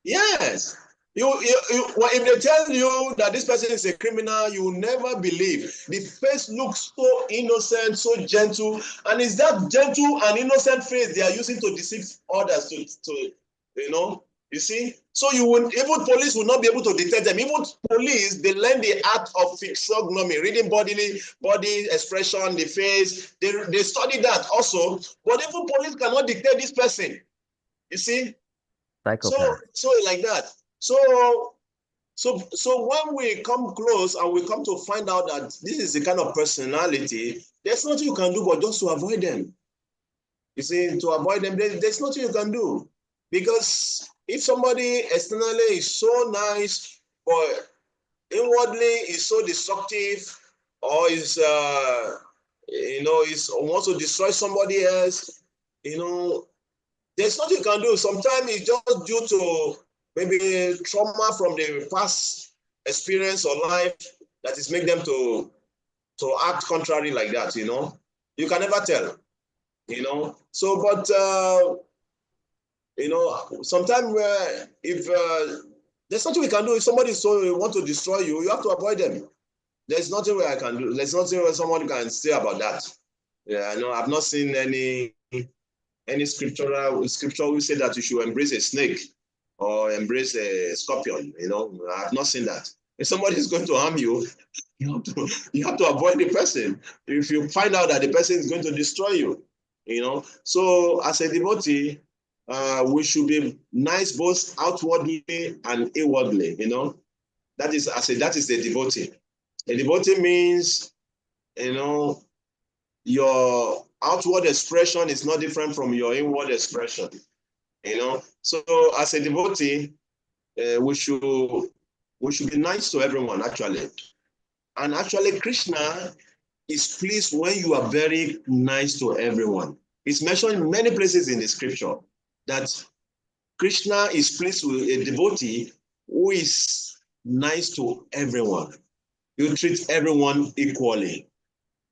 Yes. If they tell you that this person is a criminal, you will never believe. The face looks so innocent, so gentle, and it's that gentle and innocent face they are using to deceive others. You see. So even police will not be able to detect them. Even police, they learn the art of physiognomy, reading body expression, the face. They study that also, but even police cannot detect this person. You see. Psychopath. So like that. So when we come close and we come to find out that this is the kind of personality, there's nothing you can do but just to avoid them. You see, to avoid them, there's nothing you can do. Because if somebody externally is so nice, but inwardly is so destructive, or is wants to destroy somebody else, there's nothing you can do. Sometimes it's just due to maybe trauma from the past experience or life. that is make them to act contrary like that, you know. You can never tell, you know. So, but you know, sometimes if there's nothing we can do. If somebody want to destroy you, you have to avoid them. There's nothing I can do. There's nothing where someone can say about that. Yeah, I know. I've not seen any scripture who say that you should embrace a snake or embrace a scorpion. You know, I've not seen that. If somebody is going to harm you, you have to avoid the person. If you find out that the person is going to destroy you, you know. So as a devotee, we should be nice both outwardly and inwardly. You know, that is the devotee. A devotee means, you know, your outward expression is not different from your inward expression, you know. So as a devotee, we should be nice to everyone, actually. And actually, Krishna is pleased when you are very nice to everyone. It's mentioned in many places in the scripture that Krishna is pleased with a devotee who is nice to everyone. You treat everyone equally.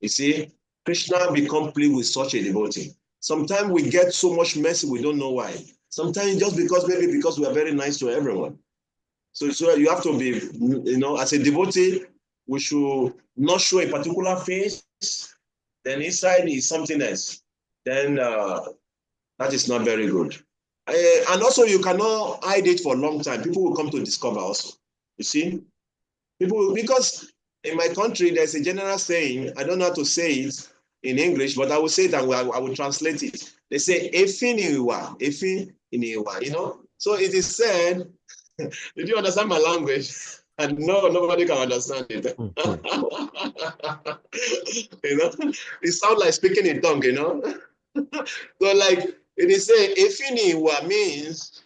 You see, Krishna become pleased with such a devotee. Sometimes we get so much mercy, we don't know why. Sometimes just because we are very nice to everyone. So you have to be, you know, as a devotee, we should not show a particular face, then inside is something else. Then that is not very good. And also, you cannot hide it for a long time. People will come to discover also. You see, because in my country, there's a general saying, I don't know how to say it in English, but I will say it and I will translate it. They say, Efi iniwa, you know? So it is said, did you understand my language? And no, nobody can understand it. You know, it sounds like speaking in tongue, you know? So like, it is saying, Efi iniwa means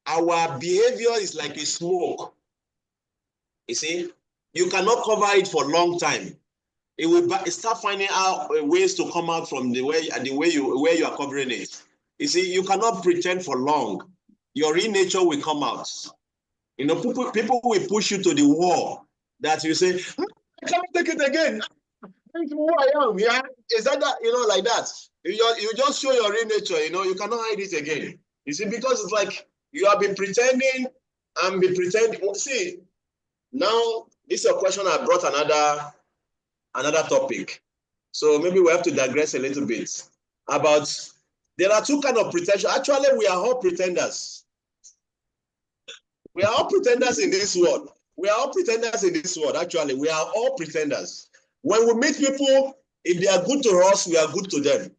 our behavior is like a smoke. You see, you cannot cover it for a long time. It will start finding out ways to come out from where you are covering it. You see, you cannot pretend for long. Your real nature will come out. You know, people will push you to the wall that you say, I can't take it again. Who I am, yeah. Is that you know, like that? You just show your real nature. You know, you cannot hide it again. You see, because it's like you have been pretending and been pretending. See. Now, this is a question. I brought another topic. So maybe we have to digress a little bit about, there are two kinds of pretension. Actually, we are all pretenders. We are all pretenders in this world. We are all pretenders in this world, actually. We are all pretenders. When we meet people, if they are good to us, we are good to them.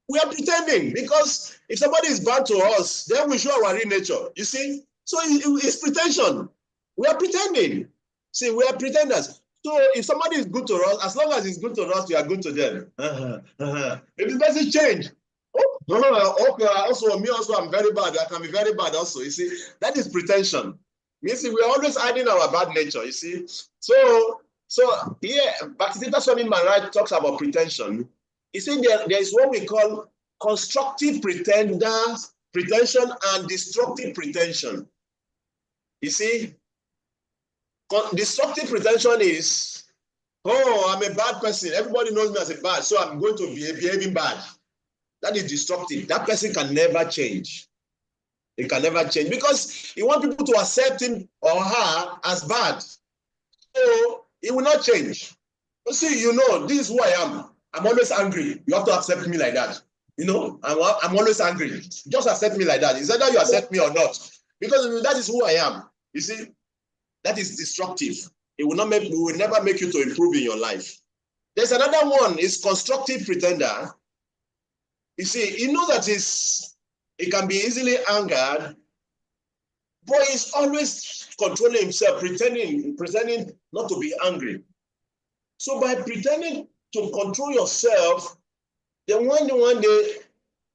We are pretending because if somebody is bad to us, then we show our real nature. You see? So it's pretension. We are pretending. See, we are pretenders. So if somebody is good to us, as long as he's good to us, we are good to them. If the person change, okay, also me also, I'm very bad. I can be very bad also. You see, that is pretension. You see, we're always hiding our bad nature, you see. So here, Bhakti Shastri Maharaj talks about pretension. He said there is what we call constructive pretension and destructive pretension. You see, destructive pretension is, oh, I'm a bad person. Everybody knows me as a bad, so I'm going to be behaving bad. That is destructive. That person can never change. He can never change because he wants people to accept him or her as bad. So he will not change. You see, you know, this is who I am. I'm always angry. You have to accept me like that. You know, I'm always angry. Just accept me like that. It's either you accept me or not. Because that is who I am. You see, that is destructive. It will never make you to improve in your life. There's another one, is constructive pretender. You see, you know that it can be easily angered, but he's always controlling himself, pretending not to be angry. So by pretending to control yourself, then one day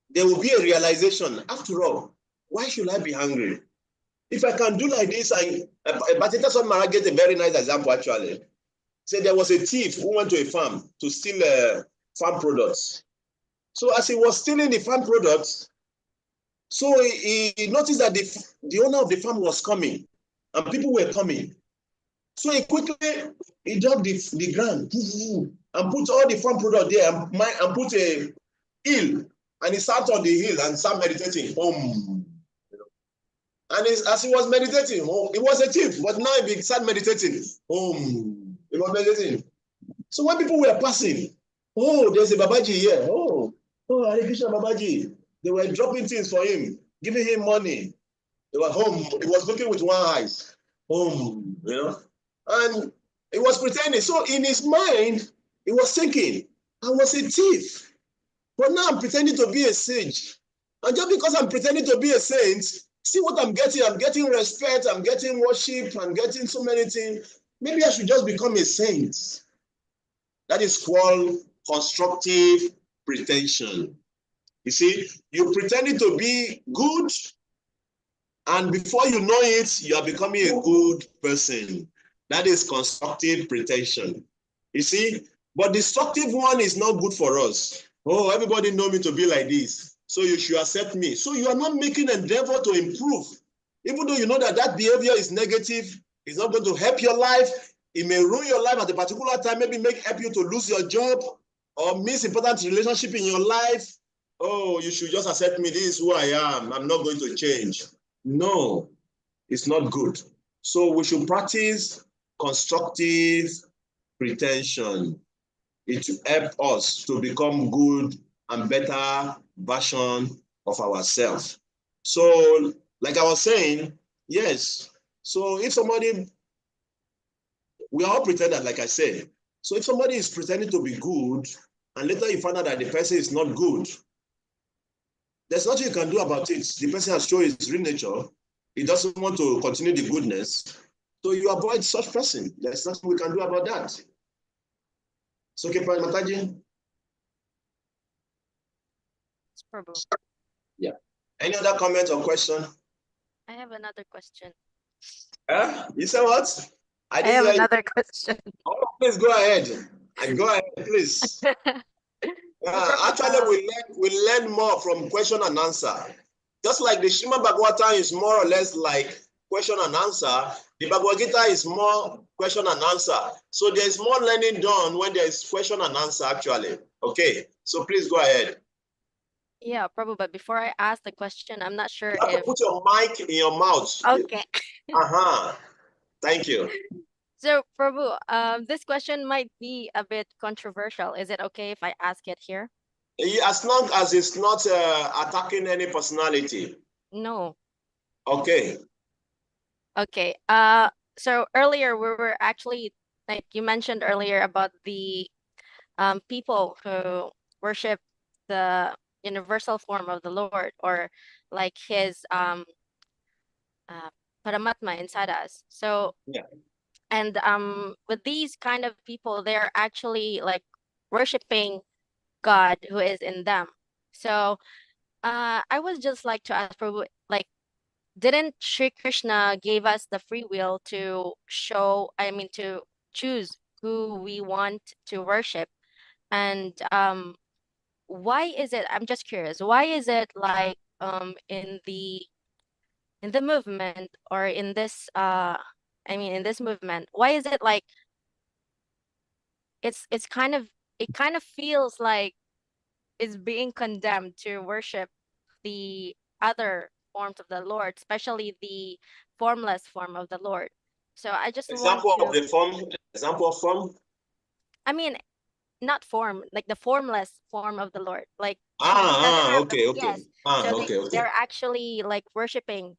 there will be a realization. After all, why should I be angry? If I can do like this, Bhakti Shastri Maharaj gave a very nice example actually. Said there was a thief who went to a farm to steal farm products. So as he was stealing the farm products, so he noticed that the owner of the farm was coming and people were coming. So he quickly he dug the ground and put all the farm product there and put a hill, and he sat on the hill and started meditating. And as he was meditating, he was a thief, but now he started meditating. He was meditating. So when people were passing, there's a Babaji here. Hare Krishna Babaji. They were dropping things for him, giving him money. They were home. He was looking with one eye. And he was pretending. So in his mind, he was thinking, I was a thief, but now I'm pretending to be a sage. And just because I'm pretending to be a saint, see what I'm getting. I'm getting respect, I'm getting worship, I'm getting so many things. Maybe I should just become a saint. That is called constructive pretension. You see, you're pretending to be good, and before you know it, you are becoming a good person. That is constructive pretension. You see, but destructive one is not good for us. Everybody know me to be like this, so you should accept me. So you are not making an endeavor to improve. Even though you know that behavior is negative, it's not going to help your life. It may ruin your life at a particular time, maybe help you to lose your job or miss important relationship in your life. You should just accept me. This is who I am. I'm not going to change. No, it's not good. So we should practice constructive pretension. It will help us to become good and better version of ourselves. So, like I was saying, yes. So if somebody, we are all pretenders, like I said. So if somebody is pretending to be good, and later you find out that the person is not good, there's nothing you can do about it. The person has shown his real nature. He doesn't want to continue the goodness. So you avoid such person. There's nothing we can do about that. So, okay, Mataji? Prabhu. Yeah. Any other comment or question? I have another question. You said what? I have another question. Please go ahead. Go ahead, please. Actually, we learn more from question and answer. Just like the Srimad Bhagavatam is more or less like question and answer, the Bhagavad Gita is more question and answer. So there's more learning done when there's question and answer, actually. Okay, so please go ahead. Yeah, Prabhu, but before I ask the question, I'm not sure You have to put your mic in your mouth. Okay. Thank you. So, Prabhu, this question might be a bit controversial. Is it okay if I ask it here? As long as it's not attacking any personality. No. Okay. Okay. So earlier we were actually, like you mentioned earlier, about the people who worship the universal form of the Lord, or like his Paramatma inside us. So yeah. And with these kind of people, they're actually like worshiping God who is in them. So I was just like to ask Prabhu, like, didn't Sri Krishna gave us the free will to to choose who we want to worship? And why is it, I'm just curious, why is it like in the movement, or in this in this movement, why is it like it's kind of, it kind of feels like it's being condemned to worship the other forms of the Lord, especially the formless form of the Lord. So I just want Example to, of the form, example of form. I mean, not form, like the formless form of the Lord. Like he doesn't have okay, the, okay. yes. So Okay. they're actually like worshiping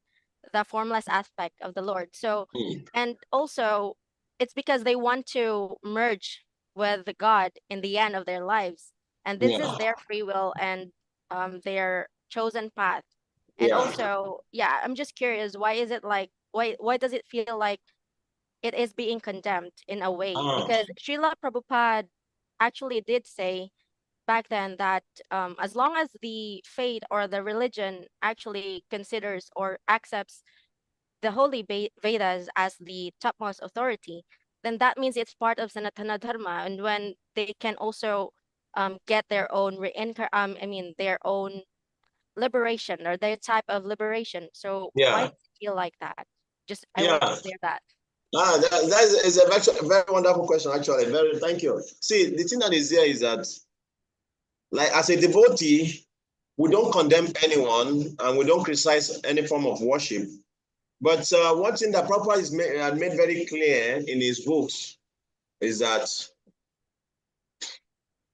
the formless aspect of the Lord. So and also it's because they want to merge with the God in the end of their lives. And this is their free will and their chosen path. And also, yeah, I'm just curious, why is it like, why does it feel like it is being condemned in a way? Because Srila Prabhupada actually did say back then that as long as the faith or the religion actually considers or accepts the holy Vedas as the topmost authority, then that means it's part of Sanatana Dharma. And when they can also get their own their own liberation, or their type of liberation. So why does it feel like that? Just I want to clear that. That is a very wonderful question, actually. Thank you. See, the thing that is here is that, like, as a devotee, we don't condemn anyone and we don't criticize any form of worship. But one thing that Prabhupada is made very clear in his books is that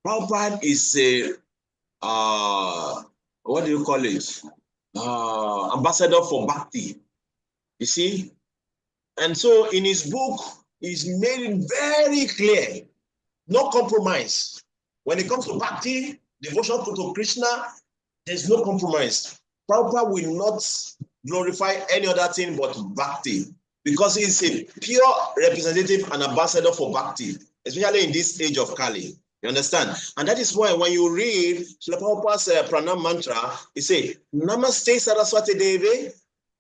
Prabhupada is a what do you call it? Ambassador for Bhakti. You see? And so in his book, he's made it very clear, no compromise. When it comes to Bhakti, devotion to Krishna, there's no compromise. Prabhupada will not glorify any other thing but Bhakti, because he's a pure representative and ambassador for Bhakti, especially in this age of Kali. You understand? And that is why when you read Srila Prabhupada's pranam mantra, he say, Namaste Saraswati Devi,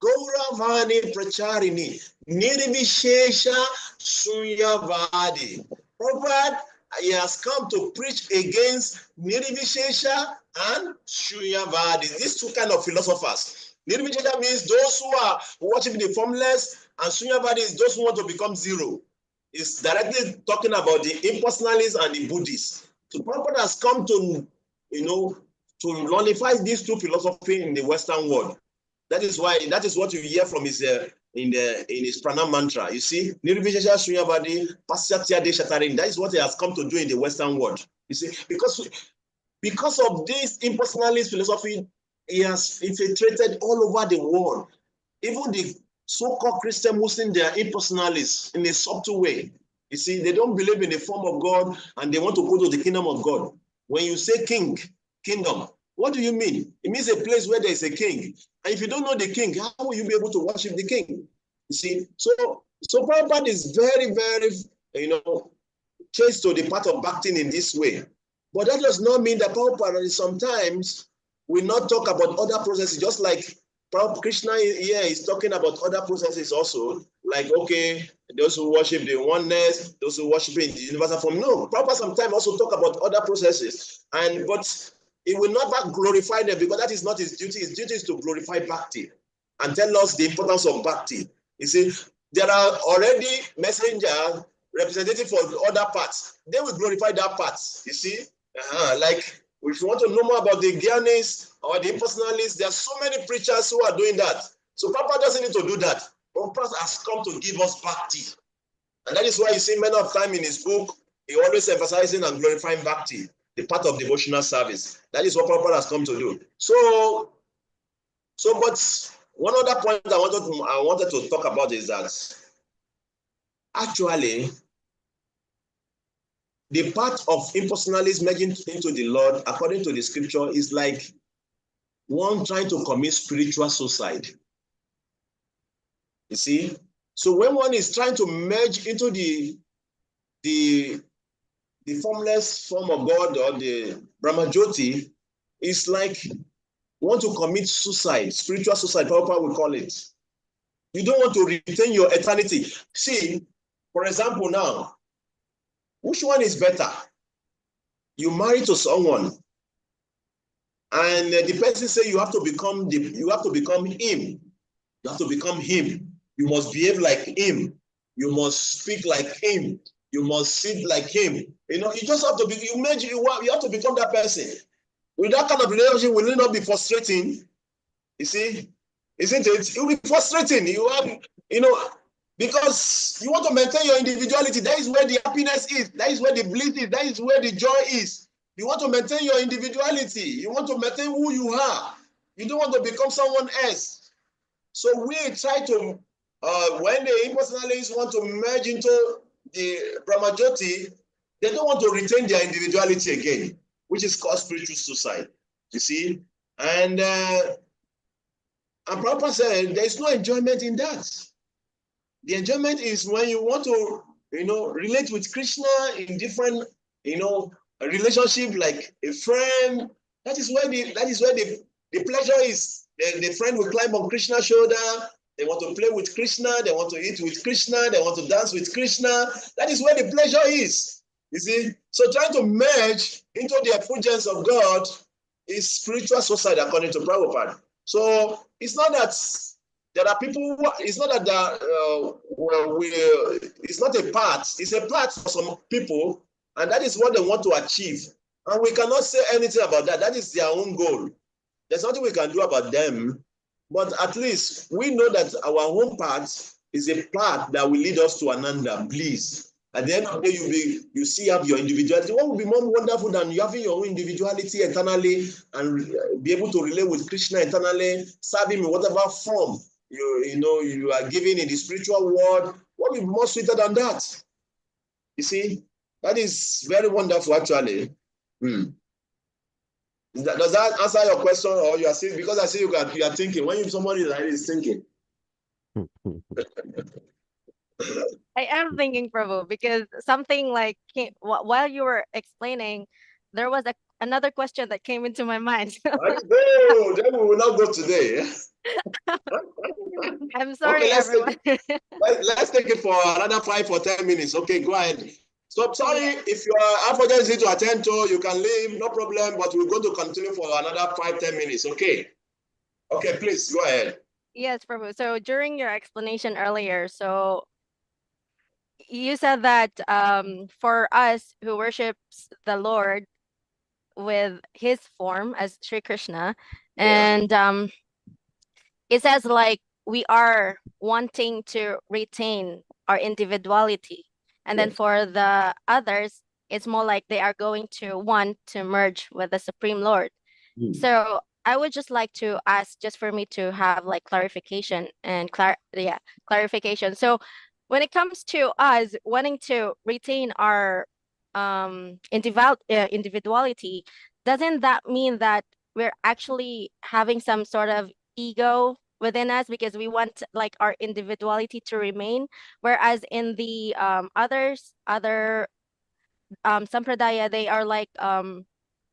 Gauravani Pracharini, Nirvishesha Sunyavadi. Prabhupada, he has come to preach against Nirvishesha and Sunyavadi. These two kind of philosophers. Nirvishesha means those who are worshiping the formless, and Sunyavadi is those who want to become zero. It's directly talking about the impersonalists and the Buddhists. So Prabhupada has come to, to nullify these two philosophies in the Western world. That is what you hear from his in his pranam mantra. You see, Nirvishesha Sunyavadi Pasyatya De Shatarin. That is what he has come to do in the Western world. You see, because of this impersonalist philosophy, he has infiltrated all over the world. Even the so-called Christian Muslims, they are impersonalists in a subtle way. You see, they don't believe in the form of God and they want to go to the kingdom of God. When you say kingdom, what do you mean? It means a place where there is a king. And if you don't know the king, how will you be able to worship the king? You see, so Prabhupada is very, very, chased to the path of Bhakti in this way. But that does not mean that Prabhupada sometimes will not talk about other processes, just like Krishna here is talking about other processes also, like, okay, those who worship the oneness, those who worship in the universal form. No, Prabhupada sometimes also talk about other processes, but he will not glorify them because that is not his duty. His duty is to glorify Bhakti and tell us the importance of Bhakti. You see, there are already messengers, representatives for other parts. They will glorify that part, you see. Like, if you want to know more about the Gyanis or the impersonalists, there are so many preachers who are doing that. So Prabhupada doesn't need to do that. Prabhupada has come to give us Bhakti. And that is why you see many of time in his book, he always emphasizing and glorifying Bhakti, the part of devotional service. That is what Prabhupada has come to do. But one other point I wanted to talk about is that actually, the path of impersonalism merging into the Lord, according to the scripture, is like one trying to commit spiritual suicide. You see? So when one is trying to merge into the formless form of God or the Brahmajyoti, it's like want to commit suicide, spiritual suicide, Prabhupada will call it. You don't want to retain your eternity. See, for example now, which one is better? You marry to someone, and the person say you have to become him. You have to become him. You must behave like him. You must speak like him. You must sit like him. You just have to be. You have to become that person. With that kind of relationship, will it not be frustrating? You see, isn't it? It will be frustrating. Because you want to maintain your individuality. That is where the happiness is. That is where the bliss is. That is where the joy is. You want to maintain your individuality. You want to maintain who you are. You don't want to become someone else. So we try to, when the impersonalists want to merge into the Brahmajyoti, they don't want to retain their individuality again, which is called spiritual suicide. You see? And Prabhupada said there is no enjoyment in that. The enjoyment is when you want to, relate with Krishna in different, relationship, like a friend. That is where the pleasure is. The friend will climb on Krishna's shoulder. They want to play with Krishna. They want to eat with Krishna. They want to dance with Krishna. That is where the pleasure is. You see? So trying to merge into the effulgence of God is spiritual suicide according to Prabhupada. So it's not that There are people who, it's not that it's not a part, it's a part for some people, and that is what they want to achieve. And we cannot say anything about that. That is their own goal. There's nothing we can do about them, but at least we know that our own path is a path that will lead us to Ananda, bliss. At the end of the day, you have your individuality. What would be more wonderful than you having your own individuality internally and be able to relate with Krishna internally, serve him in whatever form you are giving in the spiritual world? What would be more sweeter than that? You see, that is very wonderful, actually. Does that answer your question, or you are saying, because I see you are thinking when somebody is thinking? I am thinking, Prabhu, because something like while you were explaining, there was another question that came into my mind. No, then we will not go today. I'm sorry, okay, everyone. Let's take it for another 5 or 10 minutes. Okay, go ahead. So I'm sorry, if you are unfortunately to attend to, you can leave, no problem, but we're going to continue for another 5-10 minutes. Okay. Okay, please go ahead. Yes, Prabhu. So during your explanation earlier, so you said that for us who worships the Lord with his form as Sri Krishna, and it says like we are wanting to retain our individuality. And then for the others, it's more like they are going to want to merge with the Supreme Lord. So I would just like to ask, just for me to have like clarification and clarification. So when it comes to us wanting to retain our individuality, doesn't that mean that we're actually having some sort of ego within us because we want like our individuality to remain, whereas in the other sampradaya, they are like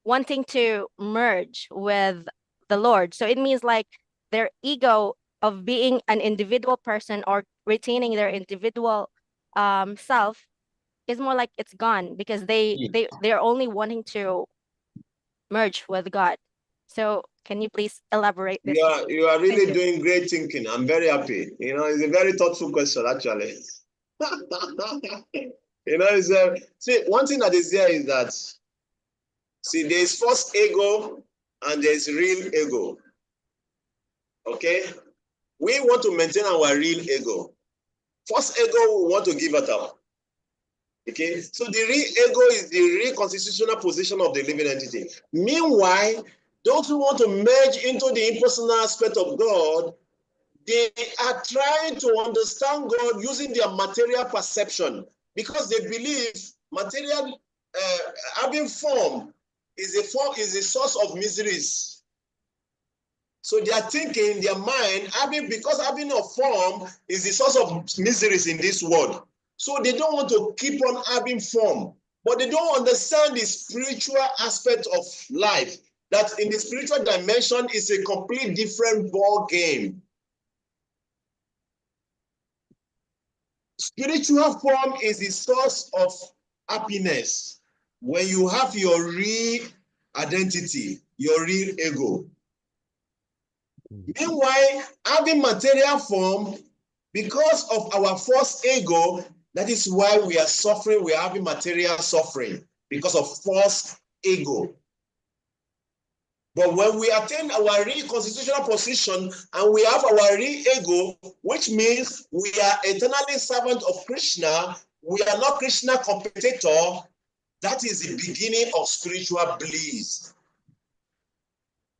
wanting to merge with the Lord. So it means like their ego of being an individual person or retaining their individual self is more like it's gone because they're only wanting to merge with God. So can you please elaborate this? You are really doing great thinking. I'm very happy. It's a very thoughtful question, actually. See, one thing that is there is that, see, there's false ego and there's real ego. Okay? We want to maintain our real ego. False ego, we want to give it up. Okay? So the real ego is the real constitutional position of the living entity. Meanwhile, those who want to merge into the impersonal aspect of God, they are trying to understand God using their material perception because they believe material having form is a source of miseries. So they are thinking in their mind, because having a form is the source of miseries in this world. So they don't want to keep on having form, but they don't understand the spiritual aspect of life. That in the spiritual dimension is a completely different ball game. Spiritual form is the source of happiness when you have your real identity, your real ego. Meanwhile, having material form, because of our false ego, that is why we are suffering, we are having material suffering, because of false ego. But when we attain our real constitutional position and we have our real ego, which means we are eternally servant of Krishna, we are not Krishna competitor, that is the beginning of spiritual bliss.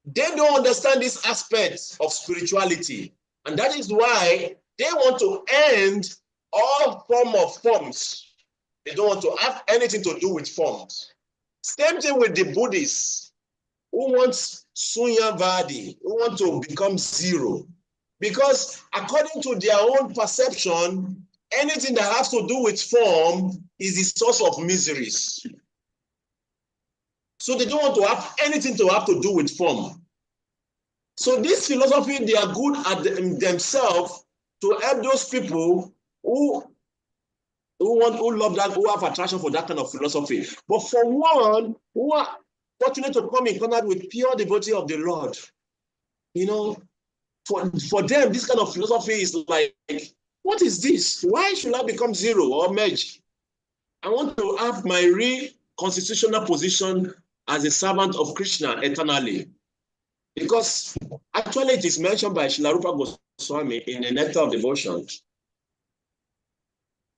They don't understand this aspect of spirituality. And that is why they want to end all forms. They don't want to have anything to do with forms. Same thing with the Buddhists who wants Sunyavadi, who want to become zero. Because according to their own perception, anything that has to do with form is the source of miseries. So they don't want to have anything to have to do with form. So this philosophy, they are good at themselves to help those people who love that, who have attraction for that kind of philosophy. But for one who are fortunate to come in contact with pure devotee of the Lord, for them, this kind of philosophy is like, what is this? Why should I become zero or merge? I want to have my real constitutional position as a servant of Krishna eternally. Because actually it is mentioned by Srila Rupa Goswami in the Nectar of Devotion.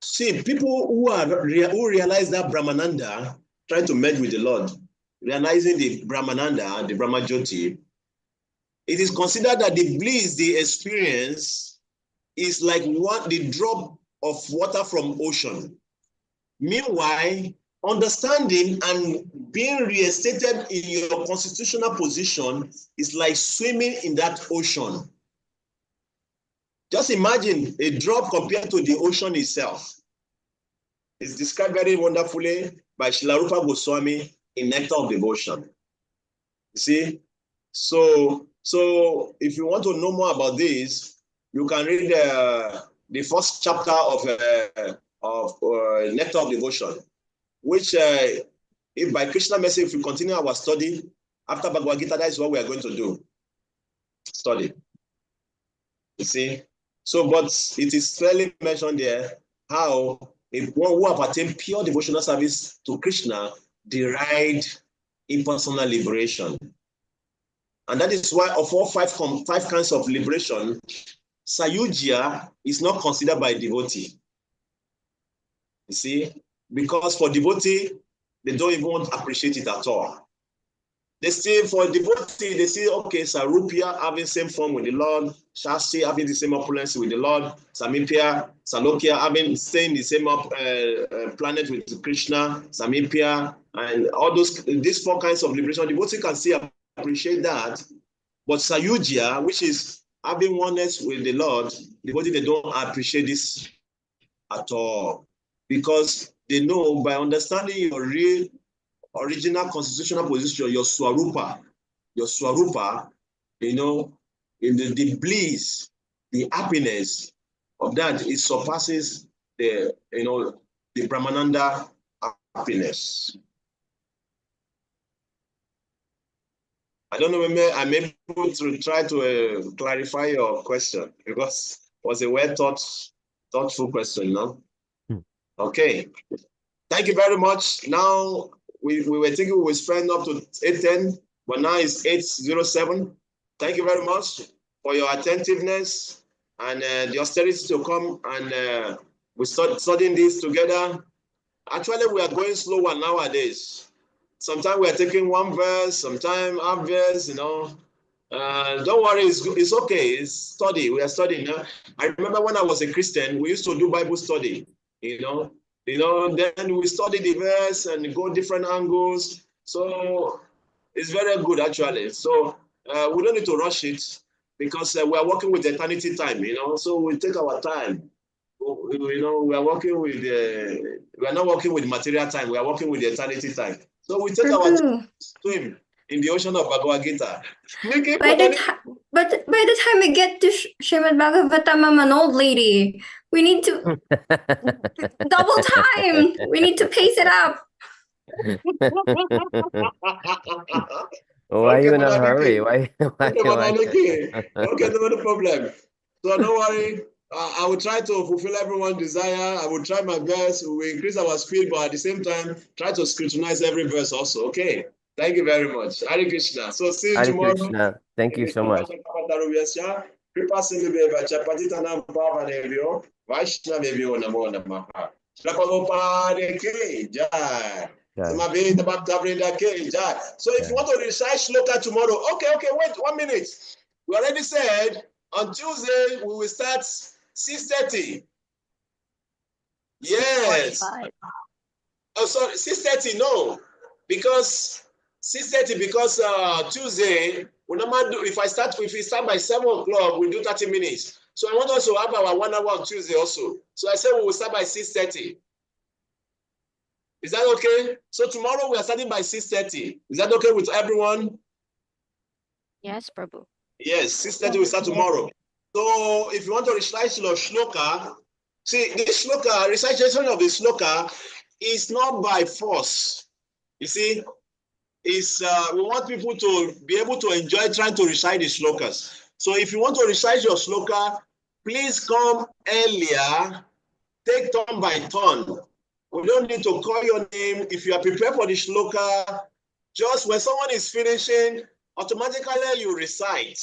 See, people who realize that Brahmananda, trying to merge with the Lord, realizing the Brahmananda, the Brahma Jyoti, it is considered that the bliss they experience is like the drop of water from ocean. Meanwhile, understanding and being reinstated in your constitutional position is like swimming in that ocean. Just imagine a drop compared to the ocean itself. It's described very wonderfully by Srila Rupa Goswami in Nectar of Devotion. You see? So if you want to know more about this, you can read the first chapter of Nectar of Devotion, which if by Krishna mercy, if we continue our study after Bhagavad Gita, that is what we are going to do. Study. You see? So, but it is clearly mentioned there how if one who have attained pure devotional service to Krishna derived impersonal liberation. And that is why of all five kinds of liberation, Sayujya is not considered by a devotee. You see? Because for devotee, they don't even want to appreciate it at all. They say for devotee, they say, okay, Sarupya having same form with the Lord, Shastri having the same opulence with the Lord, Samipya, Salokya having staying the same planet with Krishna, Samipya, and all these four kinds of liberation. Devotee can still appreciate that. But Sayujya, which is having oneness with the Lord, devotee, they don't appreciate this at all. Because they know by understanding your real original constitutional position, your swarupa, you know, in the bliss, the happiness of that, it surpasses the Brahmananda happiness. I don't know, maybe I'm able to try to clarify your question because it was a well thoughtful question, no? Okay. Thank you very much. Now, we were thinking we would spend up to 8:10, but now it's 8:07. Thank you very much for your attentiveness and the austerity to come and we start studying this together. Actually, we are going slower nowadays. Sometimes we are taking one verse, sometimes half verse, you know. Don't worry, it's okay. It's study. We are studying. I remember when I was a Christian, we used to do Bible study, you know. Then we study the verse and go different angles. So it's very good, actually. So we don't need to rush it because we are working with eternity time, you know. So we take our time. You know, we are working with we are not working with material time. We are working with the eternity time. So we take our time to swim in the ocean of Bhagavad Gita. But by the time we get to Srimad Bhagavatam, I'm an old lady. We need to double time. We need to pace it up. Why are you in a hurry? Okay, no problem. So don't worry. I will try to fulfill everyone's desire. I will try my best. We will increase our speed, but at the same time, try to scrutinize every verse also. Okay. Thank you very much. Hare Krishna. So see you Hare tomorrow. Krishna. Thank you so much. So if you want to recite shloka tomorrow, okay, wait 1 minute. We already said on Tuesday we will start 6:30. Yes. 45. Oh, sorry, 6:30. No, because 6:30 because Tuesday we normally do. If we start by 7 o'clock, we do 30 minutes. So I want us to have our 1 hour on Tuesday also. So I said we will start by 6:30. Is that okay? So tomorrow we are starting by 6:30. Is that okay with everyone? Yes, Prabhu. Yes, 6:30 we start tomorrow. So if you want to recite your shloka, see this shloka, recitation of the shloka is not by force. You see, it's we want people to be able to enjoy trying to recite the shlokas. So if you want to recite your shloka, please come earlier. Take turn by turn. We don't need to call your name. If you are prepared for the shloka, just when someone is finishing, automatically you recite.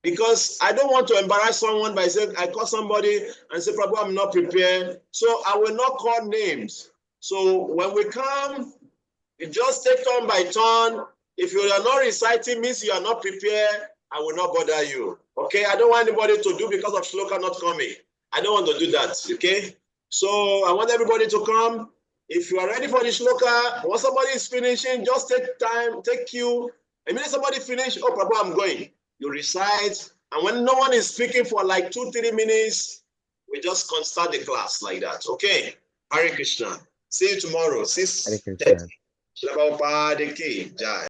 Because I don't want to embarrass someone by saying, I call somebody and say, probably I'm not prepared. So I will not call names. So when we come, you just take turn by turn. If you are not reciting, means you are not prepared. I will not bother you. Okay? I don't want anybody to do because of shloka not coming. I don't want to do that. Okay? So I want everybody to come. If you are ready for the shloka, once somebody is finishing, just take time, take cue. Immediately somebody finish, oh, Prabhu, I'm going. You recite. And when no one is speaking for like 2-3 minutes, we just start the class like that. Okay? Hare Krishna. See you tomorrow, Hare 6:30. Krishna. Shila Prabhupada ki Jai.